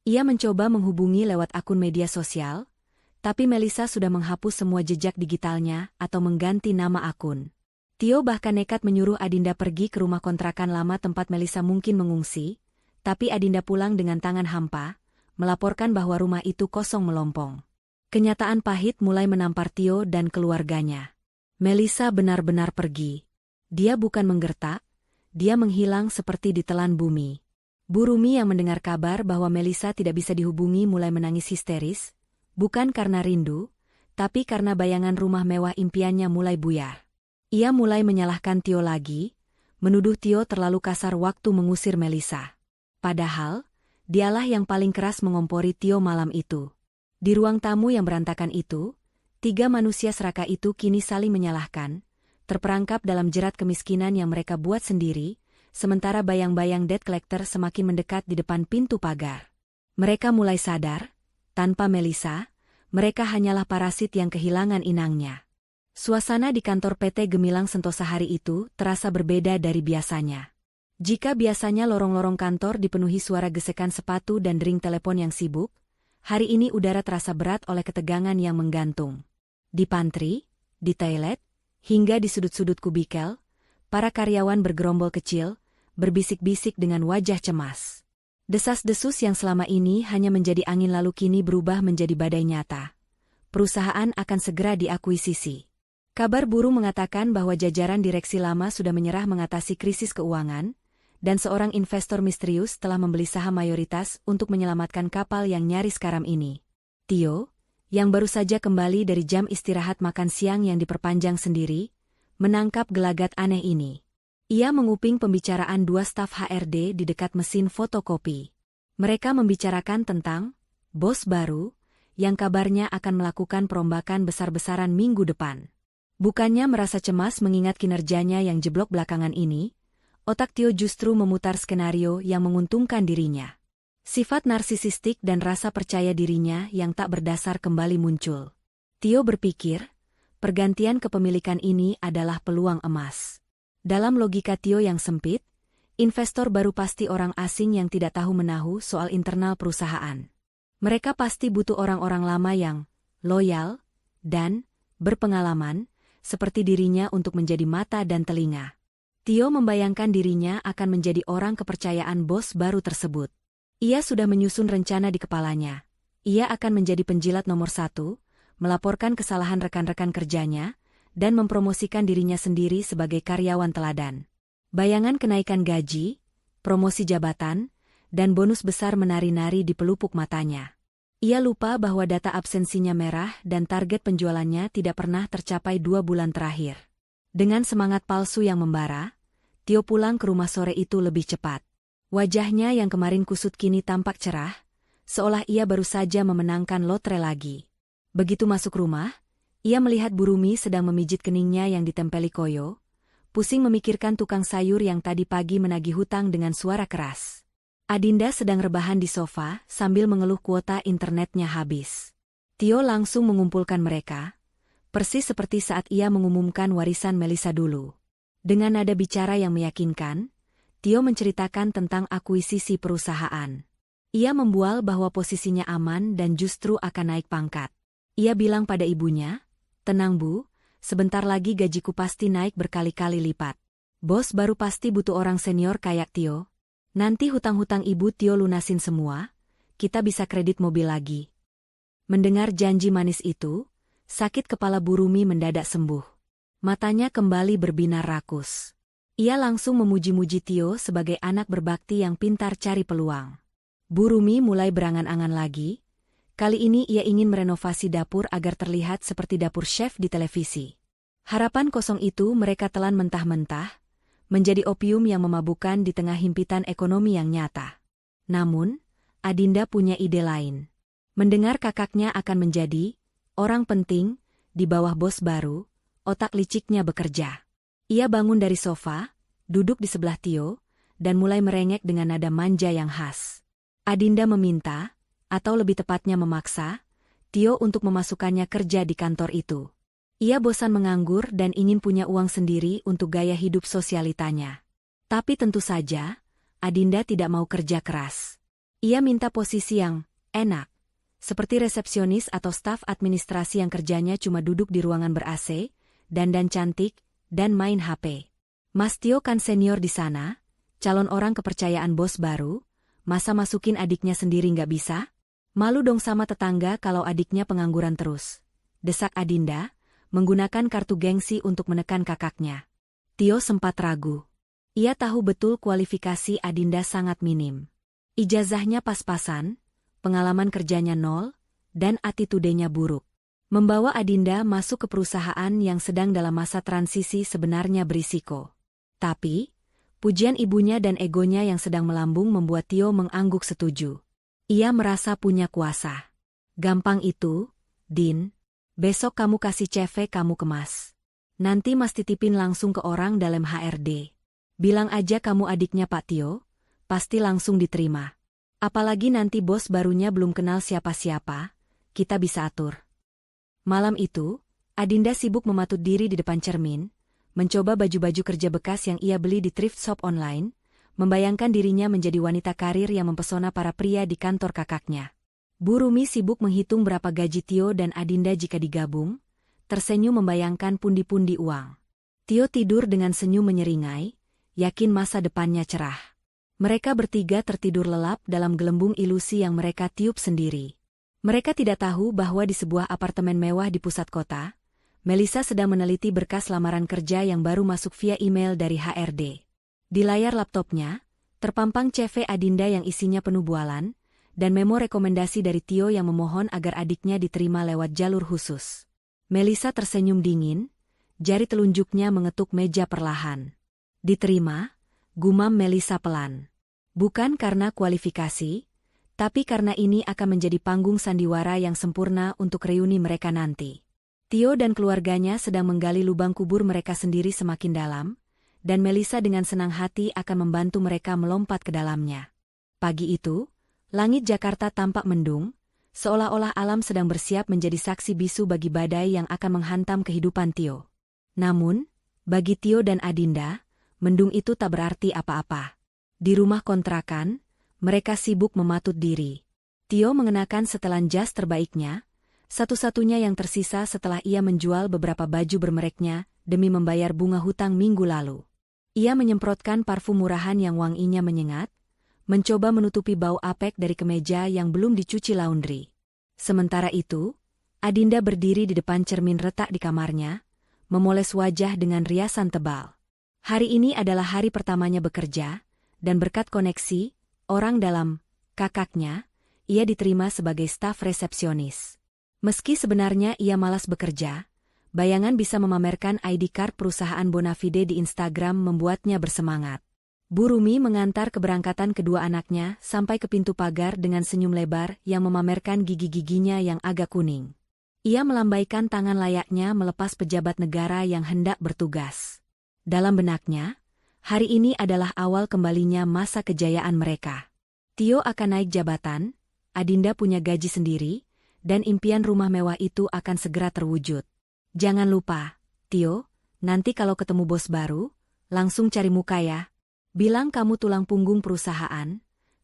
Ia mencoba menghubungi lewat akun media sosial, tapi Melisa sudah menghapus semua jejak digitalnya atau mengganti nama akun. Tio bahkan nekat menyuruh Adinda pergi ke rumah kontrakan lama tempat Melisa mungkin mengungsi, tapi Adinda pulang dengan tangan hampa, melaporkan bahwa rumah itu kosong melompong. Kenyataan pahit mulai menampar Tio dan keluarganya. Melissa benar-benar pergi. Dia bukan menggertak, dia menghilang seperti ditelan bumi. Bu Rumi yang mendengar kabar bahwa Melissa tidak bisa dihubungi mulai menangis histeris, bukan karena rindu, tapi karena bayangan rumah mewah impiannya mulai buyar. Ia mulai menyalahkan Tio lagi, menuduh Tio terlalu kasar waktu mengusir Melissa. Padahal, dialah yang paling keras mengompori Tio malam itu. Di ruang tamu yang berantakan itu, 3 manusia serakah itu kini saling menyalahkan, terperangkap dalam jerat kemiskinan yang mereka buat sendiri, sementara bayang-bayang debt collector semakin mendekat di depan pintu pagar. Mereka mulai sadar, tanpa Melissa, mereka hanyalah parasit yang kehilangan inangnya. Suasana di kantor PT Gemilang Sentosa hari itu terasa berbeda dari biasanya. Jika biasanya lorong-lorong kantor dipenuhi suara gesekan sepatu dan dering telepon yang sibuk, hari ini udara terasa berat oleh ketegangan yang menggantung. Di pantry, di toilet, hingga di sudut-sudut kubikel, para karyawan bergerombol kecil, berbisik-bisik dengan wajah cemas. Desas-desus yang selama ini hanya menjadi angin lalu kini berubah menjadi badai nyata. Perusahaan akan segera diakuisisi. Kabar burung mengatakan bahwa jajaran direksi lama sudah menyerah mengatasi krisis keuangan, dan seorang investor misterius telah membeli saham mayoritas untuk menyelamatkan kapal yang nyaris karam ini. Tio, yang baru saja kembali dari jam istirahat makan siang yang diperpanjang sendiri, menangkap gelagat aneh ini. Ia menguping pembicaraan 2 staf HRD di dekat mesin fotokopi. Mereka membicarakan tentang bos baru, yang kabarnya akan melakukan perombakan besar-besaran minggu depan. Bukannya merasa cemas mengingat kinerjanya yang jeblok belakangan ini, otak Tio justru memutar skenario yang menguntungkan dirinya. Sifat narsisistik dan rasa percaya dirinya yang tak berdasar kembali muncul. Tio berpikir, pergantian kepemilikan ini adalah peluang emas. Dalam logika Tio yang sempit, investor baru pasti orang asing yang tidak tahu menahu soal internal perusahaan. Mereka pasti butuh orang-orang lama yang loyal dan berpengalaman, seperti dirinya untuk menjadi mata dan telinga. Tio membayangkan dirinya akan menjadi orang kepercayaan bos baru tersebut. Ia sudah menyusun rencana di kepalanya. Ia akan menjadi penjilat nomor 1, melaporkan kesalahan rekan-rekan kerjanya, dan mempromosikan dirinya sendiri sebagai karyawan teladan. Bayangan kenaikan gaji, promosi jabatan, dan bonus besar menari-nari di pelupuk matanya. Ia lupa bahwa data absensinya merah dan target penjualannya tidak pernah tercapai 2 bulan terakhir. Dengan semangat palsu yang membara, Tio pulang ke rumah sore itu lebih cepat. Wajahnya yang kemarin kusut kini tampak cerah, seolah ia baru saja memenangkan lotre lagi. Begitu masuk rumah, ia melihat Bu Rumi sedang memijit keningnya yang ditempeli koyo, pusing memikirkan tukang sayur yang tadi pagi menagih hutang dengan suara keras. Adinda sedang rebahan di sofa sambil mengeluh kuota internetnya habis. Tio langsung mengumpulkan mereka, persis seperti saat ia mengumumkan warisan Melissa dulu. Dengan nada bicara yang meyakinkan, Tio menceritakan tentang akuisisi perusahaan. Ia membual bahwa posisinya aman dan justru akan naik pangkat. Ia bilang pada ibunya, "Tenang Bu, sebentar lagi gajiku pasti naik berkali-kali lipat. Bos baru pasti butuh orang senior kayak Tio. Nanti hutang-hutang ibu Tio lunasin semua, kita bisa kredit mobil lagi." Mendengar janji manis itu, sakit kepala Bu Rumi mendadak sembuh. Matanya kembali berbinar rakus. Ia langsung memuji-muji Tio sebagai anak berbakti yang pintar cari peluang. Bu Rumi mulai berangan-angan lagi. Kali ini ia ingin merenovasi dapur agar terlihat seperti dapur chef di televisi. Harapan kosong itu mereka telan mentah-mentah, menjadi opium yang memabukkan di tengah himpitan ekonomi yang nyata. Namun, Adinda punya ide lain. Mendengar kakaknya akan menjadi orang penting di bawah bos baru, otak liciknya bekerja. Ia bangun dari sofa, duduk di sebelah Tio, dan mulai merengek dengan nada manja yang khas. Adinda meminta, atau lebih tepatnya memaksa, Tio untuk memasukkannya kerja di kantor itu. Ia bosan menganggur dan ingin punya uang sendiri untuk gaya hidup sosialitanya. Tapi tentu saja, Adinda tidak mau kerja keras. Ia minta posisi yang enak, seperti resepsionis atau staf administrasi yang kerjanya cuma duduk di ruangan ber-AC, dandan cantik, dan main HP. Mas Tio kan senior di sana, calon orang kepercayaan bos baru, masa masukin adiknya sendiri nggak bisa? Malu dong sama tetangga kalau adiknya pengangguran terus, desak Adinda, menggunakan kartu gengsi untuk menekan kakaknya. Tio sempat ragu. Ia tahu betul kualifikasi Adinda sangat minim. Ijazahnya pas-pasan, pengalaman kerjanya nol, dan atitudenya buruk. Membawa Adinda masuk ke perusahaan yang sedang dalam masa transisi sebenarnya berisiko. Tapi, pujian ibunya dan egonya yang sedang melambung membuat Tio mengangguk setuju. Ia merasa punya kuasa. Gampang itu, Din. Besok kamu kasih CV kamu kemas. Nanti Mas titipin langsung ke orang dalam HRD. Bilang aja kamu adiknya Pak Tio, pasti langsung diterima. Apalagi nanti bos barunya belum kenal siapa-siapa, kita bisa atur. Malam itu, Adinda sibuk mematut diri di depan cermin, mencoba baju-baju kerja bekas yang ia beli di thrift shop online, membayangkan dirinya menjadi wanita karir yang mempesona para pria di kantor kakaknya. Bu Rumi sibuk menghitung berapa gaji Tio dan Adinda jika digabung, tersenyum membayangkan pundi-pundi uang. Tio tidur dengan senyum menyeringai, yakin masa depannya cerah. Mereka bertiga tertidur lelap dalam gelembung ilusi yang mereka tiup sendiri. Mereka tidak tahu bahwa di sebuah apartemen mewah di pusat kota, Melissa sedang meneliti berkas lamaran kerja yang baru masuk via email dari HRD. Di layar laptopnya, terpampang CV Adinda yang isinya penuh bualan, dan memo rekomendasi dari Tio yang memohon agar adiknya diterima lewat jalur khusus. Melissa tersenyum dingin, jari telunjuknya mengetuk meja perlahan. Diterima, gumam Melissa pelan. Bukan karena kualifikasi, tapi karena ini akan menjadi panggung sandiwara yang sempurna untuk reuni mereka nanti. Tio dan keluarganya sedang menggali lubang kubur mereka sendiri semakin dalam, dan Melissa dengan senang hati akan membantu mereka melompat ke dalamnya. Pagi itu, langit Jakarta tampak mendung, seolah-olah alam sedang bersiap menjadi saksi bisu bagi badai yang akan menghantam kehidupan Tio. Namun, bagi Tio dan Adinda, mendung itu tak berarti apa-apa. Di rumah kontrakan, mereka sibuk mematut diri. Tio mengenakan setelan jas terbaiknya, satu-satunya yang tersisa setelah ia menjual beberapa baju bermereknya demi membayar bunga hutang minggu lalu. Ia menyemprotkan parfum murahan yang wanginya menyengat, mencoba menutupi bau apek dari kemeja yang belum dicuci laundry. Sementara itu, Adinda berdiri di depan cermin retak di kamarnya, memoles wajah dengan riasan tebal. Hari ini adalah hari pertamanya bekerja, dan berkat koneksi, orang dalam, kakaknya, ia diterima sebagai staf resepsionis. Meski sebenarnya ia malas bekerja, bayangan bisa memamerkan ID card perusahaan Bonafide di Instagram membuatnya bersemangat. Bu Rumi mengantar keberangkatan kedua anaknya sampai ke pintu pagar dengan senyum lebar yang memamerkan gigi-giginya yang agak kuning. Ia melambaikan tangan layaknya melepas pejabat negara yang hendak bertugas. Dalam benaknya, hari ini adalah awal kembalinya masa kejayaan mereka. Tio akan naik jabatan, Adinda punya gaji sendiri, dan impian rumah mewah itu akan segera terwujud. Jangan lupa, Tio, nanti kalau ketemu bos baru, langsung cari muka ya. Bilang kamu tulang punggung perusahaan,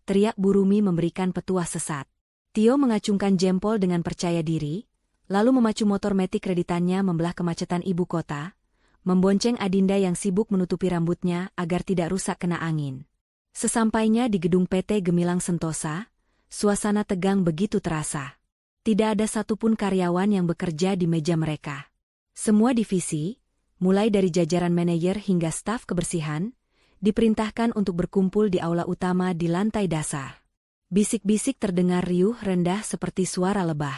teriak Bu Rumi memberikan petuah sesat. Tio mengacungkan jempol dengan percaya diri, lalu memacu motor metik kreditannya membelah kemacetan ibu kota, membonceng Adinda yang sibuk menutupi rambutnya agar tidak rusak kena angin. Sesampainya di gedung PT Gemilang Sentosa, suasana tegang begitu terasa. Tidak ada satupun karyawan yang bekerja di meja mereka. Semua divisi, mulai dari jajaran manajer hingga staf kebersihan, diperintahkan untuk berkumpul di aula utama di lantai dasar. Bisik-bisik terdengar riuh rendah seperti suara lebah.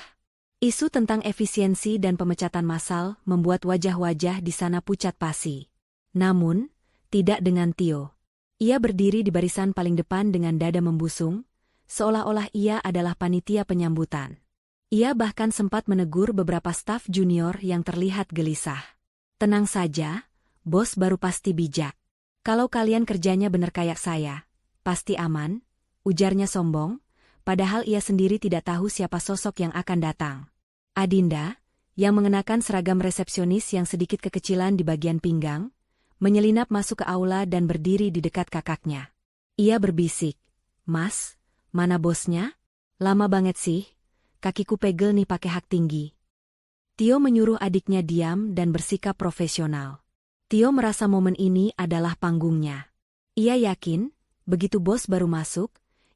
Isu tentang efisiensi dan pemecatan massal membuat wajah-wajah di sana pucat pasi. Namun, tidak dengan Tio. Ia berdiri di barisan paling depan dengan dada membusung, seolah-olah ia adalah panitia penyambutan. Ia bahkan sempat menegur beberapa staf junior yang terlihat gelisah. Tenang saja, bos baru pasti bijak. Kalau kalian kerjanya bener kayak saya, pasti aman, ujarnya sombong, padahal ia sendiri tidak tahu siapa sosok yang akan datang. Adinda, yang mengenakan seragam resepsionis yang sedikit kekecilan di bagian pinggang, menyelinap masuk ke aula dan berdiri di dekat kakaknya. Ia berbisik, "Mas, mana bosnya? Lama banget sih, kakiku pegel nih pakai hak tinggi." Tio menyuruh adiknya diam dan bersikap profesional. Tio merasa momen ini adalah panggungnya. Ia yakin, begitu bos baru masuk,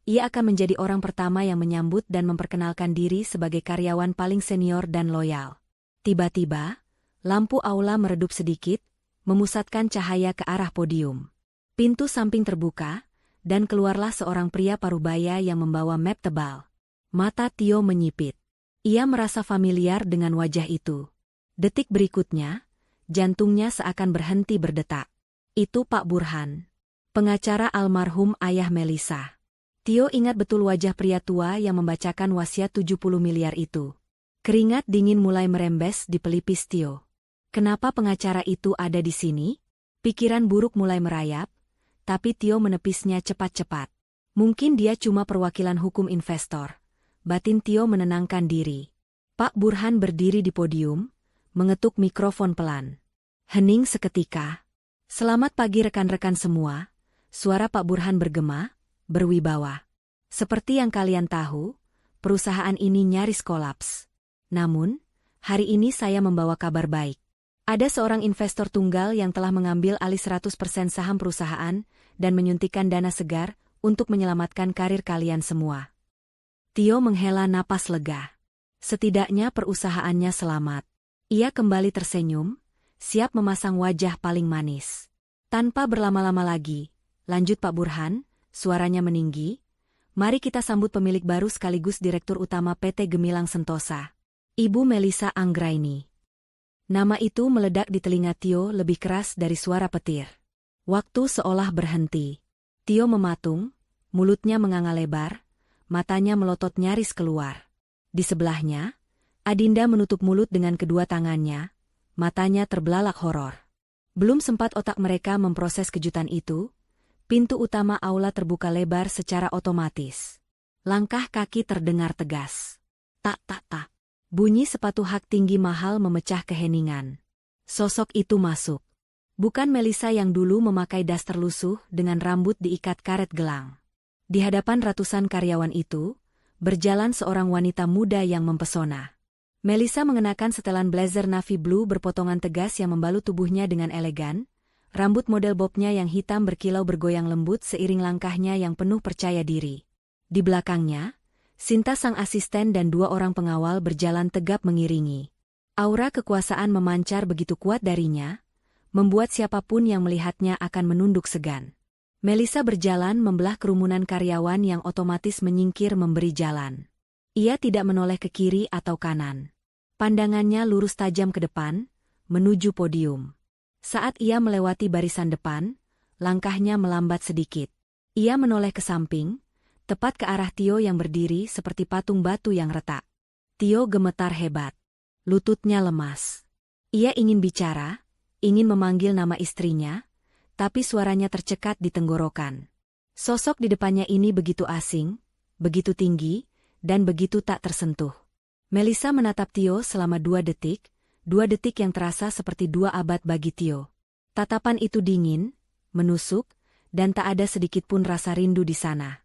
ia akan menjadi orang pertama yang menyambut dan memperkenalkan diri sebagai karyawan paling senior dan loyal. Tiba-tiba, lampu aula meredup sedikit, memusatkan cahaya ke arah podium. Pintu samping terbuka, dan keluarlah seorang pria parubaya yang membawa map tebal. Mata Tio menyipit. Ia merasa familiar dengan wajah itu. Detik berikutnya, jantungnya seakan berhenti berdetak. Itu Pak Burhan, pengacara almarhum ayah Melisa. Tio ingat betul wajah pria tua yang membacakan wasiat 70 miliar itu. Keringat dingin mulai merembes di pelipis Tio. Kenapa pengacara itu ada di sini? Pikiran buruk mulai merayap, tapi Tio menepisnya cepat-cepat. Mungkin dia cuma perwakilan hukum investor. Batin Tio menenangkan diri. Pak Burhan berdiri di podium, mengetuk mikrofon pelan. Hening seketika. Selamat pagi rekan-rekan semua, suara Pak Burhan bergema, berwibawa. Seperti yang kalian tahu, perusahaan ini nyaris kolaps. Namun, hari ini saya membawa kabar baik. Ada seorang investor tunggal yang telah mengambil alih 100% saham perusahaan dan menyuntikkan dana segar untuk menyelamatkan karir kalian semua. Tio menghela napas lega. Setidaknya perusahaannya selamat. Ia kembali tersenyum, siap memasang wajah paling manis. Tanpa berlama-lama lagi, lanjut Pak Burhan, suaranya meninggi. Mari kita sambut pemilik baru sekaligus Direktur Utama PT Gemilang Sentosa, Ibu Melisa Anggraini. Nama itu meledak di telinga Tio lebih keras dari suara petir. Waktu seolah berhenti. Tio mematung, mulutnya menganga lebar, matanya melotot nyaris keluar. Di sebelahnya, Adinda menutup mulut dengan kedua tangannya, matanya terbelalak horor. Belum sempat otak mereka memproses kejutan itu, pintu utama aula terbuka lebar secara otomatis. Langkah kaki terdengar tegas. Tak tak tak. Bunyi sepatu hak tinggi mahal memecah keheningan. Sosok itu masuk. Bukan Melisa yang dulu memakai daster lusuh dengan rambut diikat karet gelang. Di hadapan ratusan karyawan itu, berjalan seorang wanita muda yang mempesona. Melisa mengenakan setelan blazer navy blue berpotongan tegas yang membalut tubuhnya dengan elegan. Rambut model bobnya yang hitam berkilau bergoyang lembut seiring langkahnya yang penuh percaya diri. Di belakangnya, Sinta sang asisten dan dua orang pengawal berjalan tegap mengiringi. Aura kekuasaan memancar begitu kuat darinya, membuat siapapun yang melihatnya akan menunduk segan. Melisa berjalan membelah kerumunan karyawan yang otomatis menyingkir memberi jalan. Ia tidak menoleh ke kiri atau kanan. Pandangannya lurus tajam ke depan, menuju podium. Saat ia melewati barisan depan, langkahnya melambat sedikit. Ia menoleh ke samping, tepat ke arah Tio yang berdiri seperti patung batu yang retak. Tio gemetar hebat. Lututnya lemas. Ia ingin bicara, ingin memanggil nama istrinya, tapi suaranya tercekat di tenggorokan. Sosok di depannya ini begitu asing, begitu tinggi, dan begitu tak tersentuh. Melisa menatap Tio selama 2 detik yang terasa seperti 2 abad bagi Tio. Tatapan itu dingin, menusuk, dan tak ada sedikit pun rasa rindu di sana.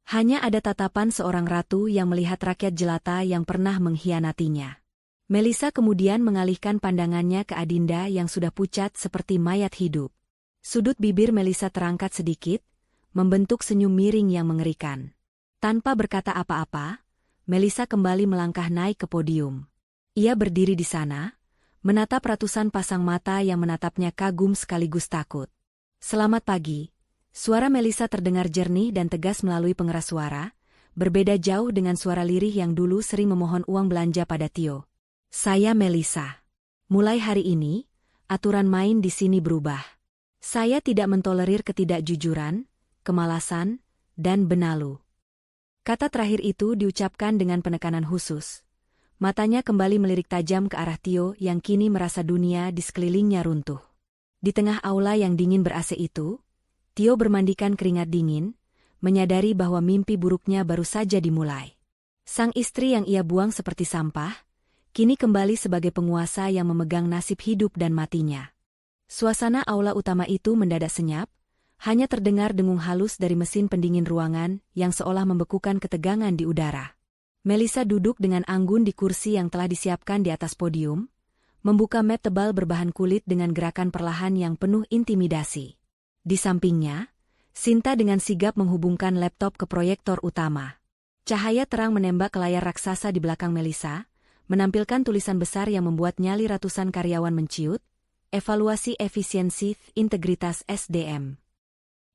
Hanya ada tatapan seorang ratu yang melihat rakyat jelata yang pernah mengkhianatinya. Melisa kemudian mengalihkan pandangannya ke Adinda yang sudah pucat seperti mayat hidup. Sudut bibir Melisa terangkat sedikit, membentuk senyum miring yang mengerikan. Tanpa berkata apa-apa, Melisa kembali melangkah naik ke podium. Ia berdiri di sana, menatap ratusan pasang mata yang menatapnya kagum sekaligus takut. Selamat pagi, suara Melisa terdengar jernih dan tegas melalui pengeras suara, berbeda jauh dengan suara lirih yang dulu sering memohon uang belanja pada Tio. Saya Melisa. Mulai hari ini, aturan main di sini berubah. Saya tidak mentolerir ketidakjujuran, kemalasan, dan benalu. Kata terakhir itu diucapkan dengan penekanan khusus. Matanya kembali melirik tajam ke arah Tio yang kini merasa dunia di sekelilingnya runtuh. Di tengah aula yang dingin ber-AC itu, Tio bermandikan keringat dingin, menyadari bahwa mimpi buruknya baru saja dimulai. Sang istri yang ia buang seperti sampah, kini kembali sebagai penguasa yang memegang nasib hidup dan matinya. Suasana aula utama itu mendadak senyap, hanya terdengar dengung halus dari mesin pendingin ruangan yang seolah membekukan ketegangan di udara. Melisa duduk dengan anggun di kursi yang telah disiapkan di atas podium, membuka map tebal berbahan kulit dengan gerakan perlahan yang penuh intimidasi. Di sampingnya, Sinta dengan sigap menghubungkan laptop ke proyektor utama. Cahaya terang menembak ke layar raksasa di belakang Melissa, menampilkan tulisan besar yang membuat nyali ratusan karyawan menciut, evaluasi efisiensi integritas SDM.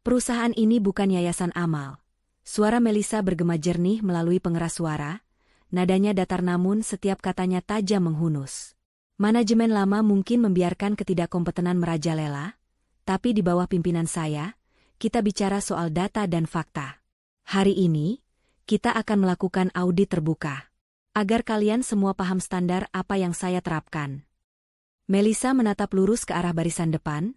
Perusahaan ini bukan yayasan amal. Suara Melissa bergema jernih melalui pengeras suara, nadanya datar namun setiap katanya tajam menghunus. Manajemen lama mungkin membiarkan ketidakkompetenan merajalela, tapi di bawah pimpinan saya, kita bicara soal data dan fakta. Hari ini, kita akan melakukan audit terbuka. Agar kalian semua paham standar apa yang saya terapkan. Melissa menatap lurus ke arah barisan depan,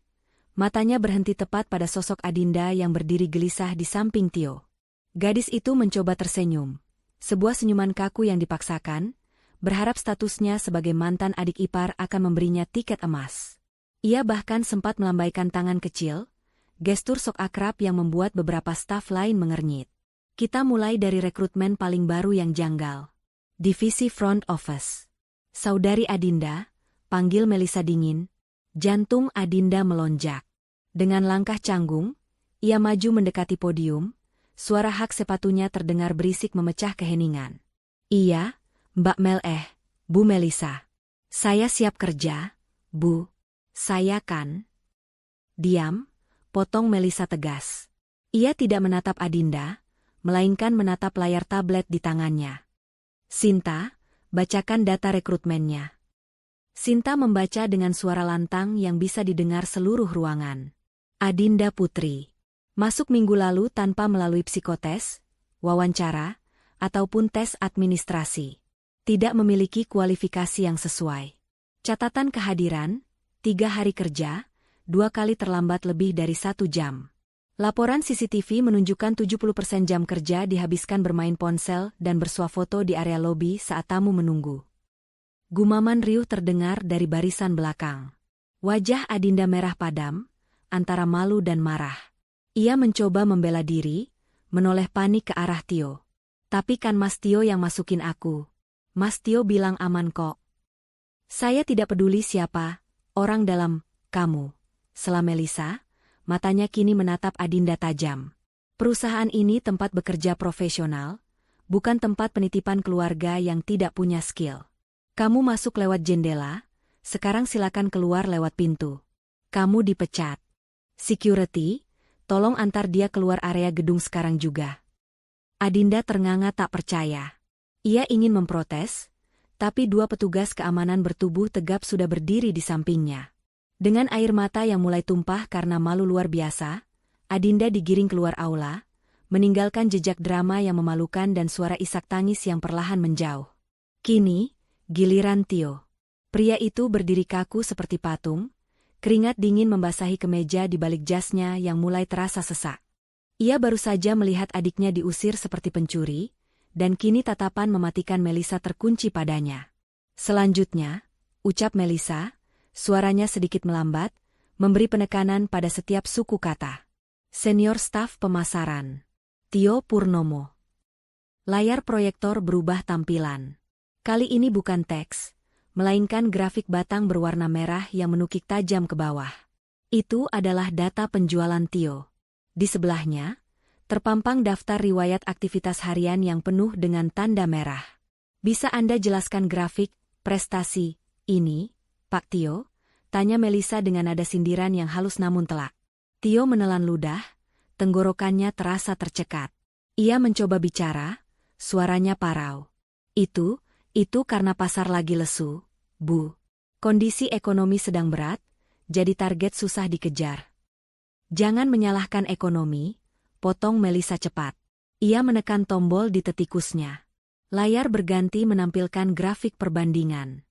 matanya berhenti tepat pada sosok Adinda yang berdiri gelisah di samping Tio. Gadis itu mencoba tersenyum. Sebuah senyuman kaku yang dipaksakan, berharap statusnya sebagai mantan adik ipar akan memberinya tiket emas. Ia bahkan sempat melambaikan tangan kecil, gestur sok akrab yang membuat beberapa staf lain mengernyit. Kita mulai dari rekrutmen paling baru yang janggal. Divisi Front Office. Saudari Adinda, panggil Melissa dingin. Jantung Adinda melonjak. Dengan langkah canggung, ia maju mendekati podium, suara hak sepatunya terdengar berisik memecah keheningan. Iya, Mbak Bu Melissa. Saya siap kerja, Bu. Saya kan. Diam. Potong Melissa tegas. Ia tidak menatap Adinda, melainkan menatap layar tablet di tangannya. Sinta, bacakan data rekrutmennya. Sinta membaca dengan suara lantang yang bisa didengar seluruh ruangan. Adinda Putri. Masuk minggu lalu tanpa melalui psikotes, wawancara, ataupun tes administrasi. Tidak memiliki kualifikasi yang sesuai. Catatan kehadiran, 3 hari kerja, 2 kali terlambat lebih dari 1 jam. Laporan CCTV menunjukkan 70% jam kerja dihabiskan bermain ponsel dan bersuah foto di area lobi saat tamu menunggu. Gumaman riuh terdengar dari barisan belakang. Wajah Adinda merah padam, antara malu dan marah. Ia mencoba membela diri, menoleh panik ke arah Tio. Tapi kan Mas Tio yang masukin aku. Mas Tio bilang aman kok. Saya tidak peduli siapa, orang dalam, kamu. Sela Melissa, matanya kini menatap Adinda tajam. Perusahaan ini tempat bekerja profesional, bukan tempat penitipan keluarga yang tidak punya skill. Kamu masuk lewat jendela, sekarang silakan keluar lewat pintu. Kamu dipecat. Security, tolong antar dia keluar area gedung sekarang juga. Adinda ternganga tak percaya. Ia ingin memprotes, tapi 2 petugas keamanan bertubuh tegap sudah berdiri di sampingnya. Dengan air mata yang mulai tumpah karena malu luar biasa, Adinda digiring keluar aula, meninggalkan jejak drama yang memalukan dan suara isak tangis yang perlahan menjauh. Kini, giliran Tio. Pria itu berdiri kaku seperti patung, keringat dingin membasahi kemeja di balik jasnya yang mulai terasa sesak. Ia baru saja melihat adiknya diusir seperti pencuri, dan kini tatapan mematikan Melissa terkunci padanya. Selanjutnya, ucap Melissa, suaranya sedikit melambat, memberi penekanan pada setiap suku kata. Senior staf pemasaran. Tio Purnomo. Layar proyektor berubah tampilan. Kali ini bukan teks, melainkan grafik batang berwarna merah yang menukik tajam ke bawah. Itu adalah data penjualan Tio. Di sebelahnya, terpampang daftar riwayat aktivitas harian yang penuh dengan tanda merah. Bisa Anda jelaskan grafik, prestasi, ini, Pak Tio? Tanya Melissa dengan nada sindiran yang halus namun telak. Tio menelan ludah, tenggorokannya terasa tercekat. Ia mencoba bicara, suaranya parau. Itu karena pasar lagi lesu, Bu. Kondisi ekonomi sedang berat, jadi target susah dikejar. Jangan menyalahkan ekonomi, potong Melissa cepat. Ia menekan tombol di tetikusnya. Layar berganti menampilkan grafik perbandingan.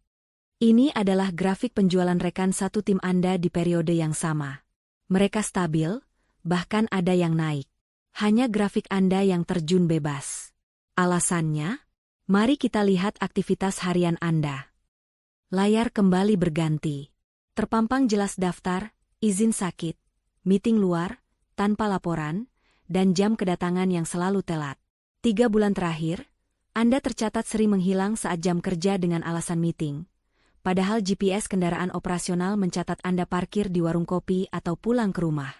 Ini adalah grafik penjualan rekan satu tim Anda di periode yang sama. Mereka stabil, bahkan ada yang naik. Hanya grafik Anda yang terjun bebas. Alasannya? Mari kita lihat aktivitas harian Anda. Layar kembali berganti. Terpampang jelas daftar, izin sakit, meeting luar, tanpa laporan, dan jam kedatangan yang selalu telat. 3 bulan terakhir, Anda tercatat sering menghilang saat jam kerja dengan alasan meeting. Padahal GPS kendaraan operasional mencatat Anda parkir di warung kopi atau pulang ke rumah.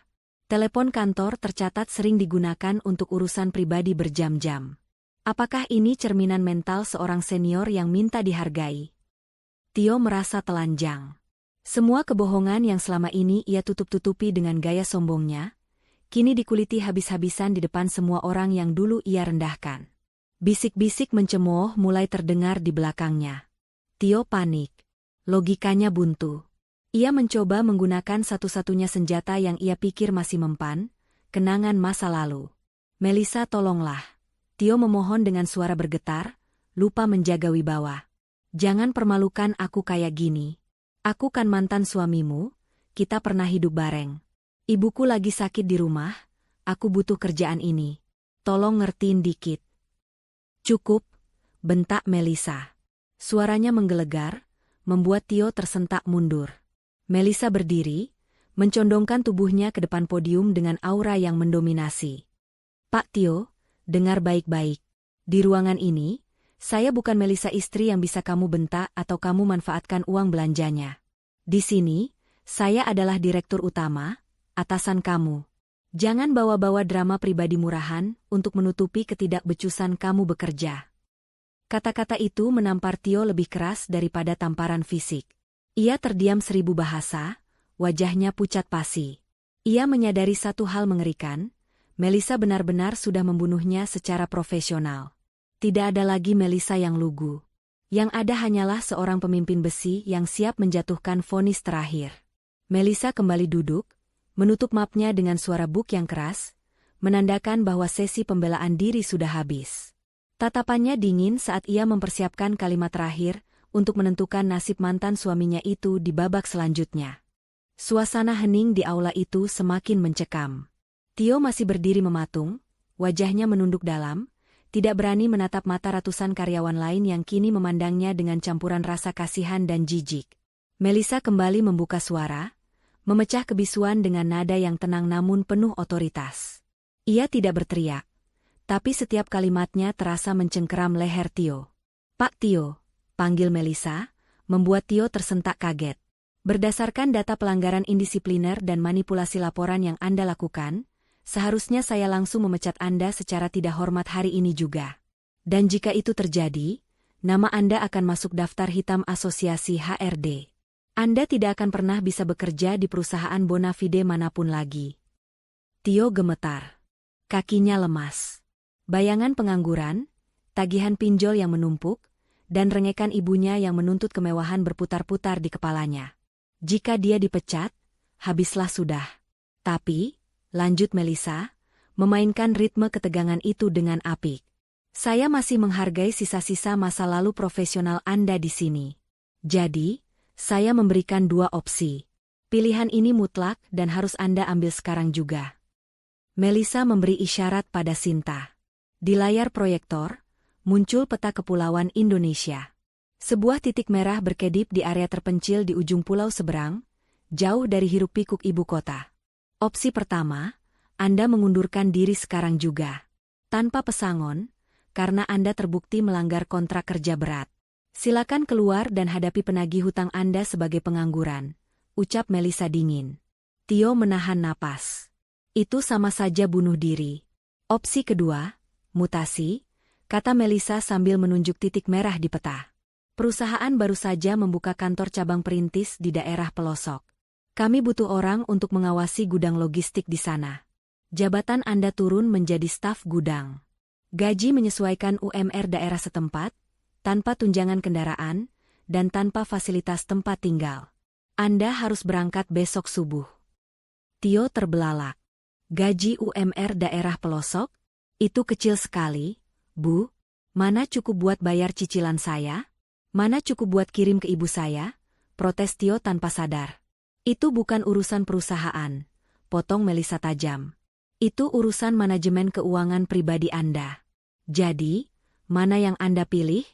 Telepon kantor tercatat sering digunakan untuk urusan pribadi berjam-jam. Apakah ini cerminan mental seorang senior yang minta dihargai? Tio merasa telanjang. Semua kebohongan yang selama ini ia tutup-tutupi dengan gaya sombongnya, kini dikuliti habis-habisan di depan semua orang yang dulu ia rendahkan. Bisik-bisik mencemooh mulai terdengar di belakangnya. Tio panik. Logikanya buntu. Ia mencoba menggunakan satu-satunya senjata yang ia pikir masih mempan, kenangan masa lalu. Melisa, tolonglah. Tio memohon dengan suara bergetar, lupa menjaga wibawa. Jangan permalukan aku kayak gini. Aku kan mantan suamimu, kita pernah hidup bareng. Ibuku lagi sakit di rumah, aku butuh kerjaan ini. Tolong ngertiin dikit. Cukup, bentak Melisa. Suaranya menggelegar, membuat Tio tersentak mundur. Melisa berdiri, mencondongkan tubuhnya ke depan podium dengan aura yang mendominasi. Pak Tio, dengar baik-baik. Di ruangan ini, saya bukan Melisa istri yang bisa kamu bentak atau kamu manfaatkan uang belanjanya. Di sini, saya adalah direktur utama, atasan kamu. Jangan bawa-bawa drama pribadi murahan untuk menutupi ketidakbecusan kamu bekerja. Kata-kata itu menampar Tio lebih keras daripada tamparan fisik. Ia terdiam 1000 bahasa, wajahnya pucat pasi. Ia menyadari satu hal mengerikan, Melisa benar-benar sudah membunuhnya secara profesional. Tidak ada lagi Melisa yang lugu. Yang ada hanyalah seorang pemimpin besi yang siap menjatuhkan vonis terakhir. Melisa kembali duduk, menutup mapnya dengan suara buk yang keras, menandakan bahwa sesi pembelaan diri sudah habis. Tatapannya dingin saat ia mempersiapkan kalimat terakhir, untuk menentukan nasib mantan suaminya itu di babak selanjutnya. Suasana hening di aula itu semakin mencekam. Tio masih berdiri mematung, wajahnya menunduk dalam, tidak berani menatap mata ratusan karyawan lain yang kini memandangnya dengan campuran rasa kasihan dan jijik. Melisa kembali membuka suara, memecah kebisuan dengan nada yang tenang namun penuh otoritas. Ia tidak berteriak, tapi setiap kalimatnya terasa mencengkeram leher Tio. Pak Tio, panggil Melisa, membuat Tio tersentak kaget. Berdasarkan data pelanggaran indisipliner dan manipulasi laporan yang Anda lakukan, seharusnya saya langsung memecat Anda secara tidak hormat hari ini juga. Dan jika itu terjadi, nama Anda akan masuk daftar hitam Asosiasi HRD. Anda tidak akan pernah bisa bekerja di perusahaan bonafide manapun lagi. Tio gemetar. Kakinya lemas. Bayangan pengangguran, tagihan pinjol yang menumpuk, dan rengekan ibunya yang menuntut kemewahan berputar-putar di kepalanya. Jika dia dipecat, habislah sudah. Tapi, lanjut Melisa, memainkan ritme ketegangan itu dengan apik. Saya masih menghargai sisa-sisa masa lalu profesional Anda di sini. Jadi, saya memberikan 2 opsi. Pilihan ini mutlak dan harus Anda ambil sekarang juga. Melisa memberi isyarat pada Sinta. Di layar proyektor, muncul peta kepulauan Indonesia. Sebuah titik merah berkedip di area terpencil di ujung pulau seberang, jauh dari hiruk-pikuk ibu kota. Opsi pertama, Anda mengundurkan diri sekarang juga. Tanpa pesangon, karena Anda terbukti melanggar kontrak kerja berat. Silakan keluar dan hadapi penagih hutang Anda sebagai pengangguran, ucap Melisa dingin. Tio menahan napas. Itu sama saja bunuh diri. Opsi kedua, mutasi, kata Melisa sambil menunjuk titik merah di peta. Perusahaan baru saja membuka kantor cabang perintis di daerah pelosok. Kami butuh orang untuk mengawasi gudang logistik di sana. Jabatan Anda turun menjadi staf gudang. Gaji menyesuaikan UMR daerah setempat, tanpa tunjangan kendaraan, dan tanpa fasilitas tempat tinggal. Anda harus berangkat besok subuh. Tio terbelalak. Gaji UMR daerah pelosok? Itu kecil sekali, Bu. Mana cukup buat bayar cicilan saya? Mana cukup buat kirim ke ibu saya? Protes Tio tanpa sadar. Itu bukan urusan perusahaan, potong Melisa tajam. Itu urusan manajemen keuangan pribadi Anda. Jadi, mana yang Anda pilih?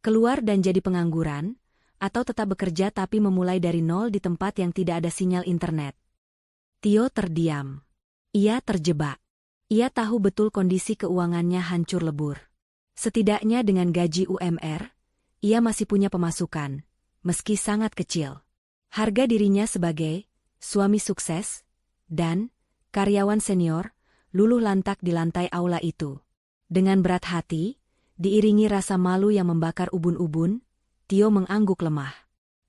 Keluar dan jadi pengangguran, atau tetap bekerja tapi memulai dari nol di tempat yang tidak ada sinyal internet? Tio terdiam. Ia terjebak. Ia tahu betul kondisi keuangannya hancur lebur. Setidaknya dengan gaji UMR, ia masih punya pemasukan, meski sangat kecil. Harga dirinya sebagai suami sukses, dan karyawan senior, luluh lantak di lantai aula itu. Dengan berat hati, diiringi rasa malu yang membakar ubun-ubun, Tio mengangguk lemah.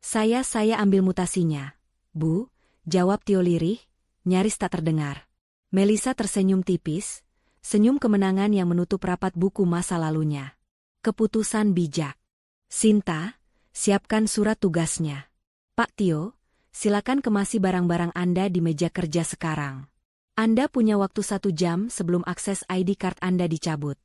Saya ambil mutasinya, Bu, jawab Tio lirih, nyaris tak terdengar. Melisa tersenyum tipis, senyum kemenangan yang menutup rapat buku masa lalunya. Keputusan bijak. Sinta, siapkan surat tugasnya. Pak Tio, silakan kemasi barang-barang Anda di meja kerja sekarang. Anda punya waktu 1 jam sebelum akses ID card Anda dicabut.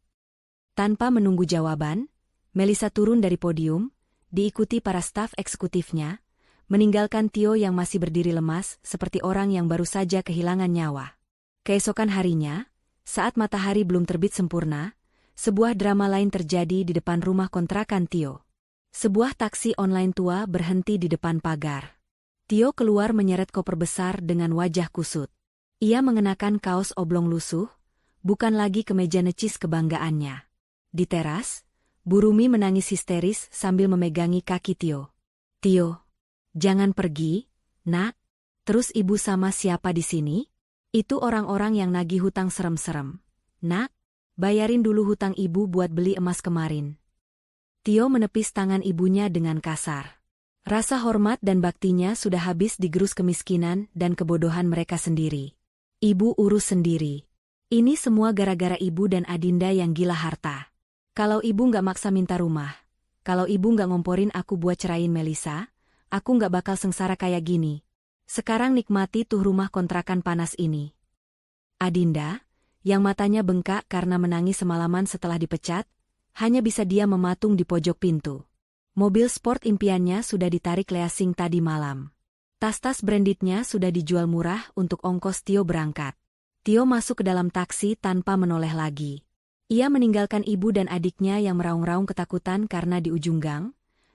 Tanpa menunggu jawaban, Melisa turun dari podium, diikuti para staf eksekutifnya, meninggalkan Tio yang masih berdiri lemas seperti orang yang baru saja kehilangan nyawa. Keesokan harinya, saat matahari belum terbit sempurna, sebuah drama lain terjadi di depan rumah kontrakan Tio. Sebuah taksi online tua berhenti di depan pagar. Tio keluar menyeret koper besar dengan wajah kusut. Ia mengenakan kaos oblong lusuh, bukan lagi kemeja necis kebanggaannya. Di teras, Bu Rumi menangis histeris sambil memegangi kaki Tio. Tio, jangan pergi, nak. Terus ibu sama siapa di sini? Itu orang-orang yang nagih hutang serem-serem. Nak, bayarin dulu hutang ibu buat beli emas kemarin. Tio menepis tangan ibunya dengan kasar. Rasa hormat dan baktinya sudah habis digerus kemiskinan dan kebodohan mereka sendiri. Ibu urus sendiri. Ini semua gara-gara ibu dan Adinda yang gila harta. Kalau ibu nggak maksa minta rumah, kalau ibu nggak ngomporin aku buat cerain Melisa, aku nggak bakal sengsara kayak gini. Sekarang nikmati tuh rumah kontrakan panas ini. Adinda, yang matanya bengkak karena menangis semalaman setelah dipecat, hanya bisa diam mematung di pojok pintu. Mobil sport impiannya sudah ditarik leasing tadi malam. Tas-tas brandednya sudah dijual murah untuk ongkos Tio berangkat. Tio masuk ke dalam taksi tanpa menoleh lagi. Ia meninggalkan ibu dan adiknya yang meraung-raung ketakutan karena di ujung gang,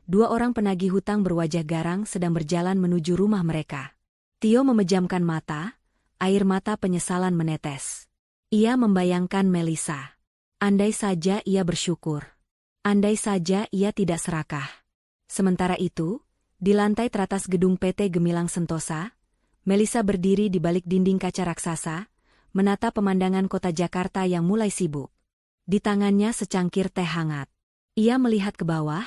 2 orang penagih hutang berwajah garang sedang berjalan menuju rumah mereka. Tio memejamkan mata, air mata penyesalan menetes. Ia membayangkan Melisa. Andai saja ia bersyukur. Andai saja ia tidak serakah. Sementara itu, di lantai teratas gedung PT Gemilang Sentosa, Melisa berdiri di balik dinding kaca raksasa, menatap pemandangan kota Jakarta yang mulai sibuk. Di tangannya secangkir teh hangat. Ia melihat ke bawah,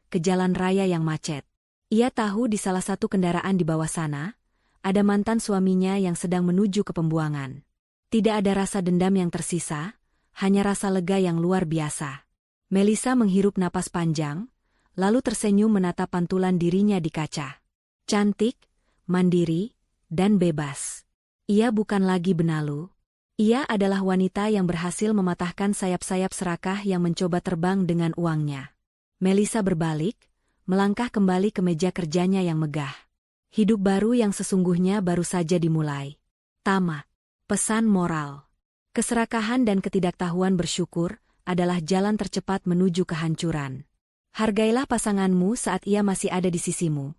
ke jalan raya yang macet. Ia tahu di salah satu kendaraan di bawah sana, ada mantan suaminya yang sedang menuju ke pembuangan. Tidak ada rasa dendam yang tersisa, hanya rasa lega yang luar biasa. Melisa menghirup napas panjang, lalu tersenyum menatap pantulan dirinya di kaca. Cantik, mandiri, dan bebas. Ia bukan lagi benalu. Ia adalah wanita yang berhasil mematahkan sayap-sayap serakah yang mencoba terbang dengan uangnya. Melisa berbalik, melangkah kembali ke meja kerjanya yang megah. Hidup baru yang sesungguhnya baru saja dimulai. Tamat. Pesan moral. Keserakahan dan ketidaktahuan bersyukur adalah jalan tercepat menuju kehancuran. Hargailah pasanganmu saat ia masih ada di sisimu.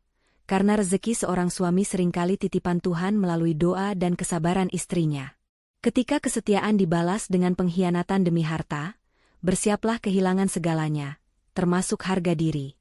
Karena rezeki seorang suami seringkali titipan Tuhan melalui doa dan kesabaran istrinya. Ketika kesetiaan dibalas dengan pengkhianatan demi harta, bersiaplah kehilangan segalanya, termasuk harga diri.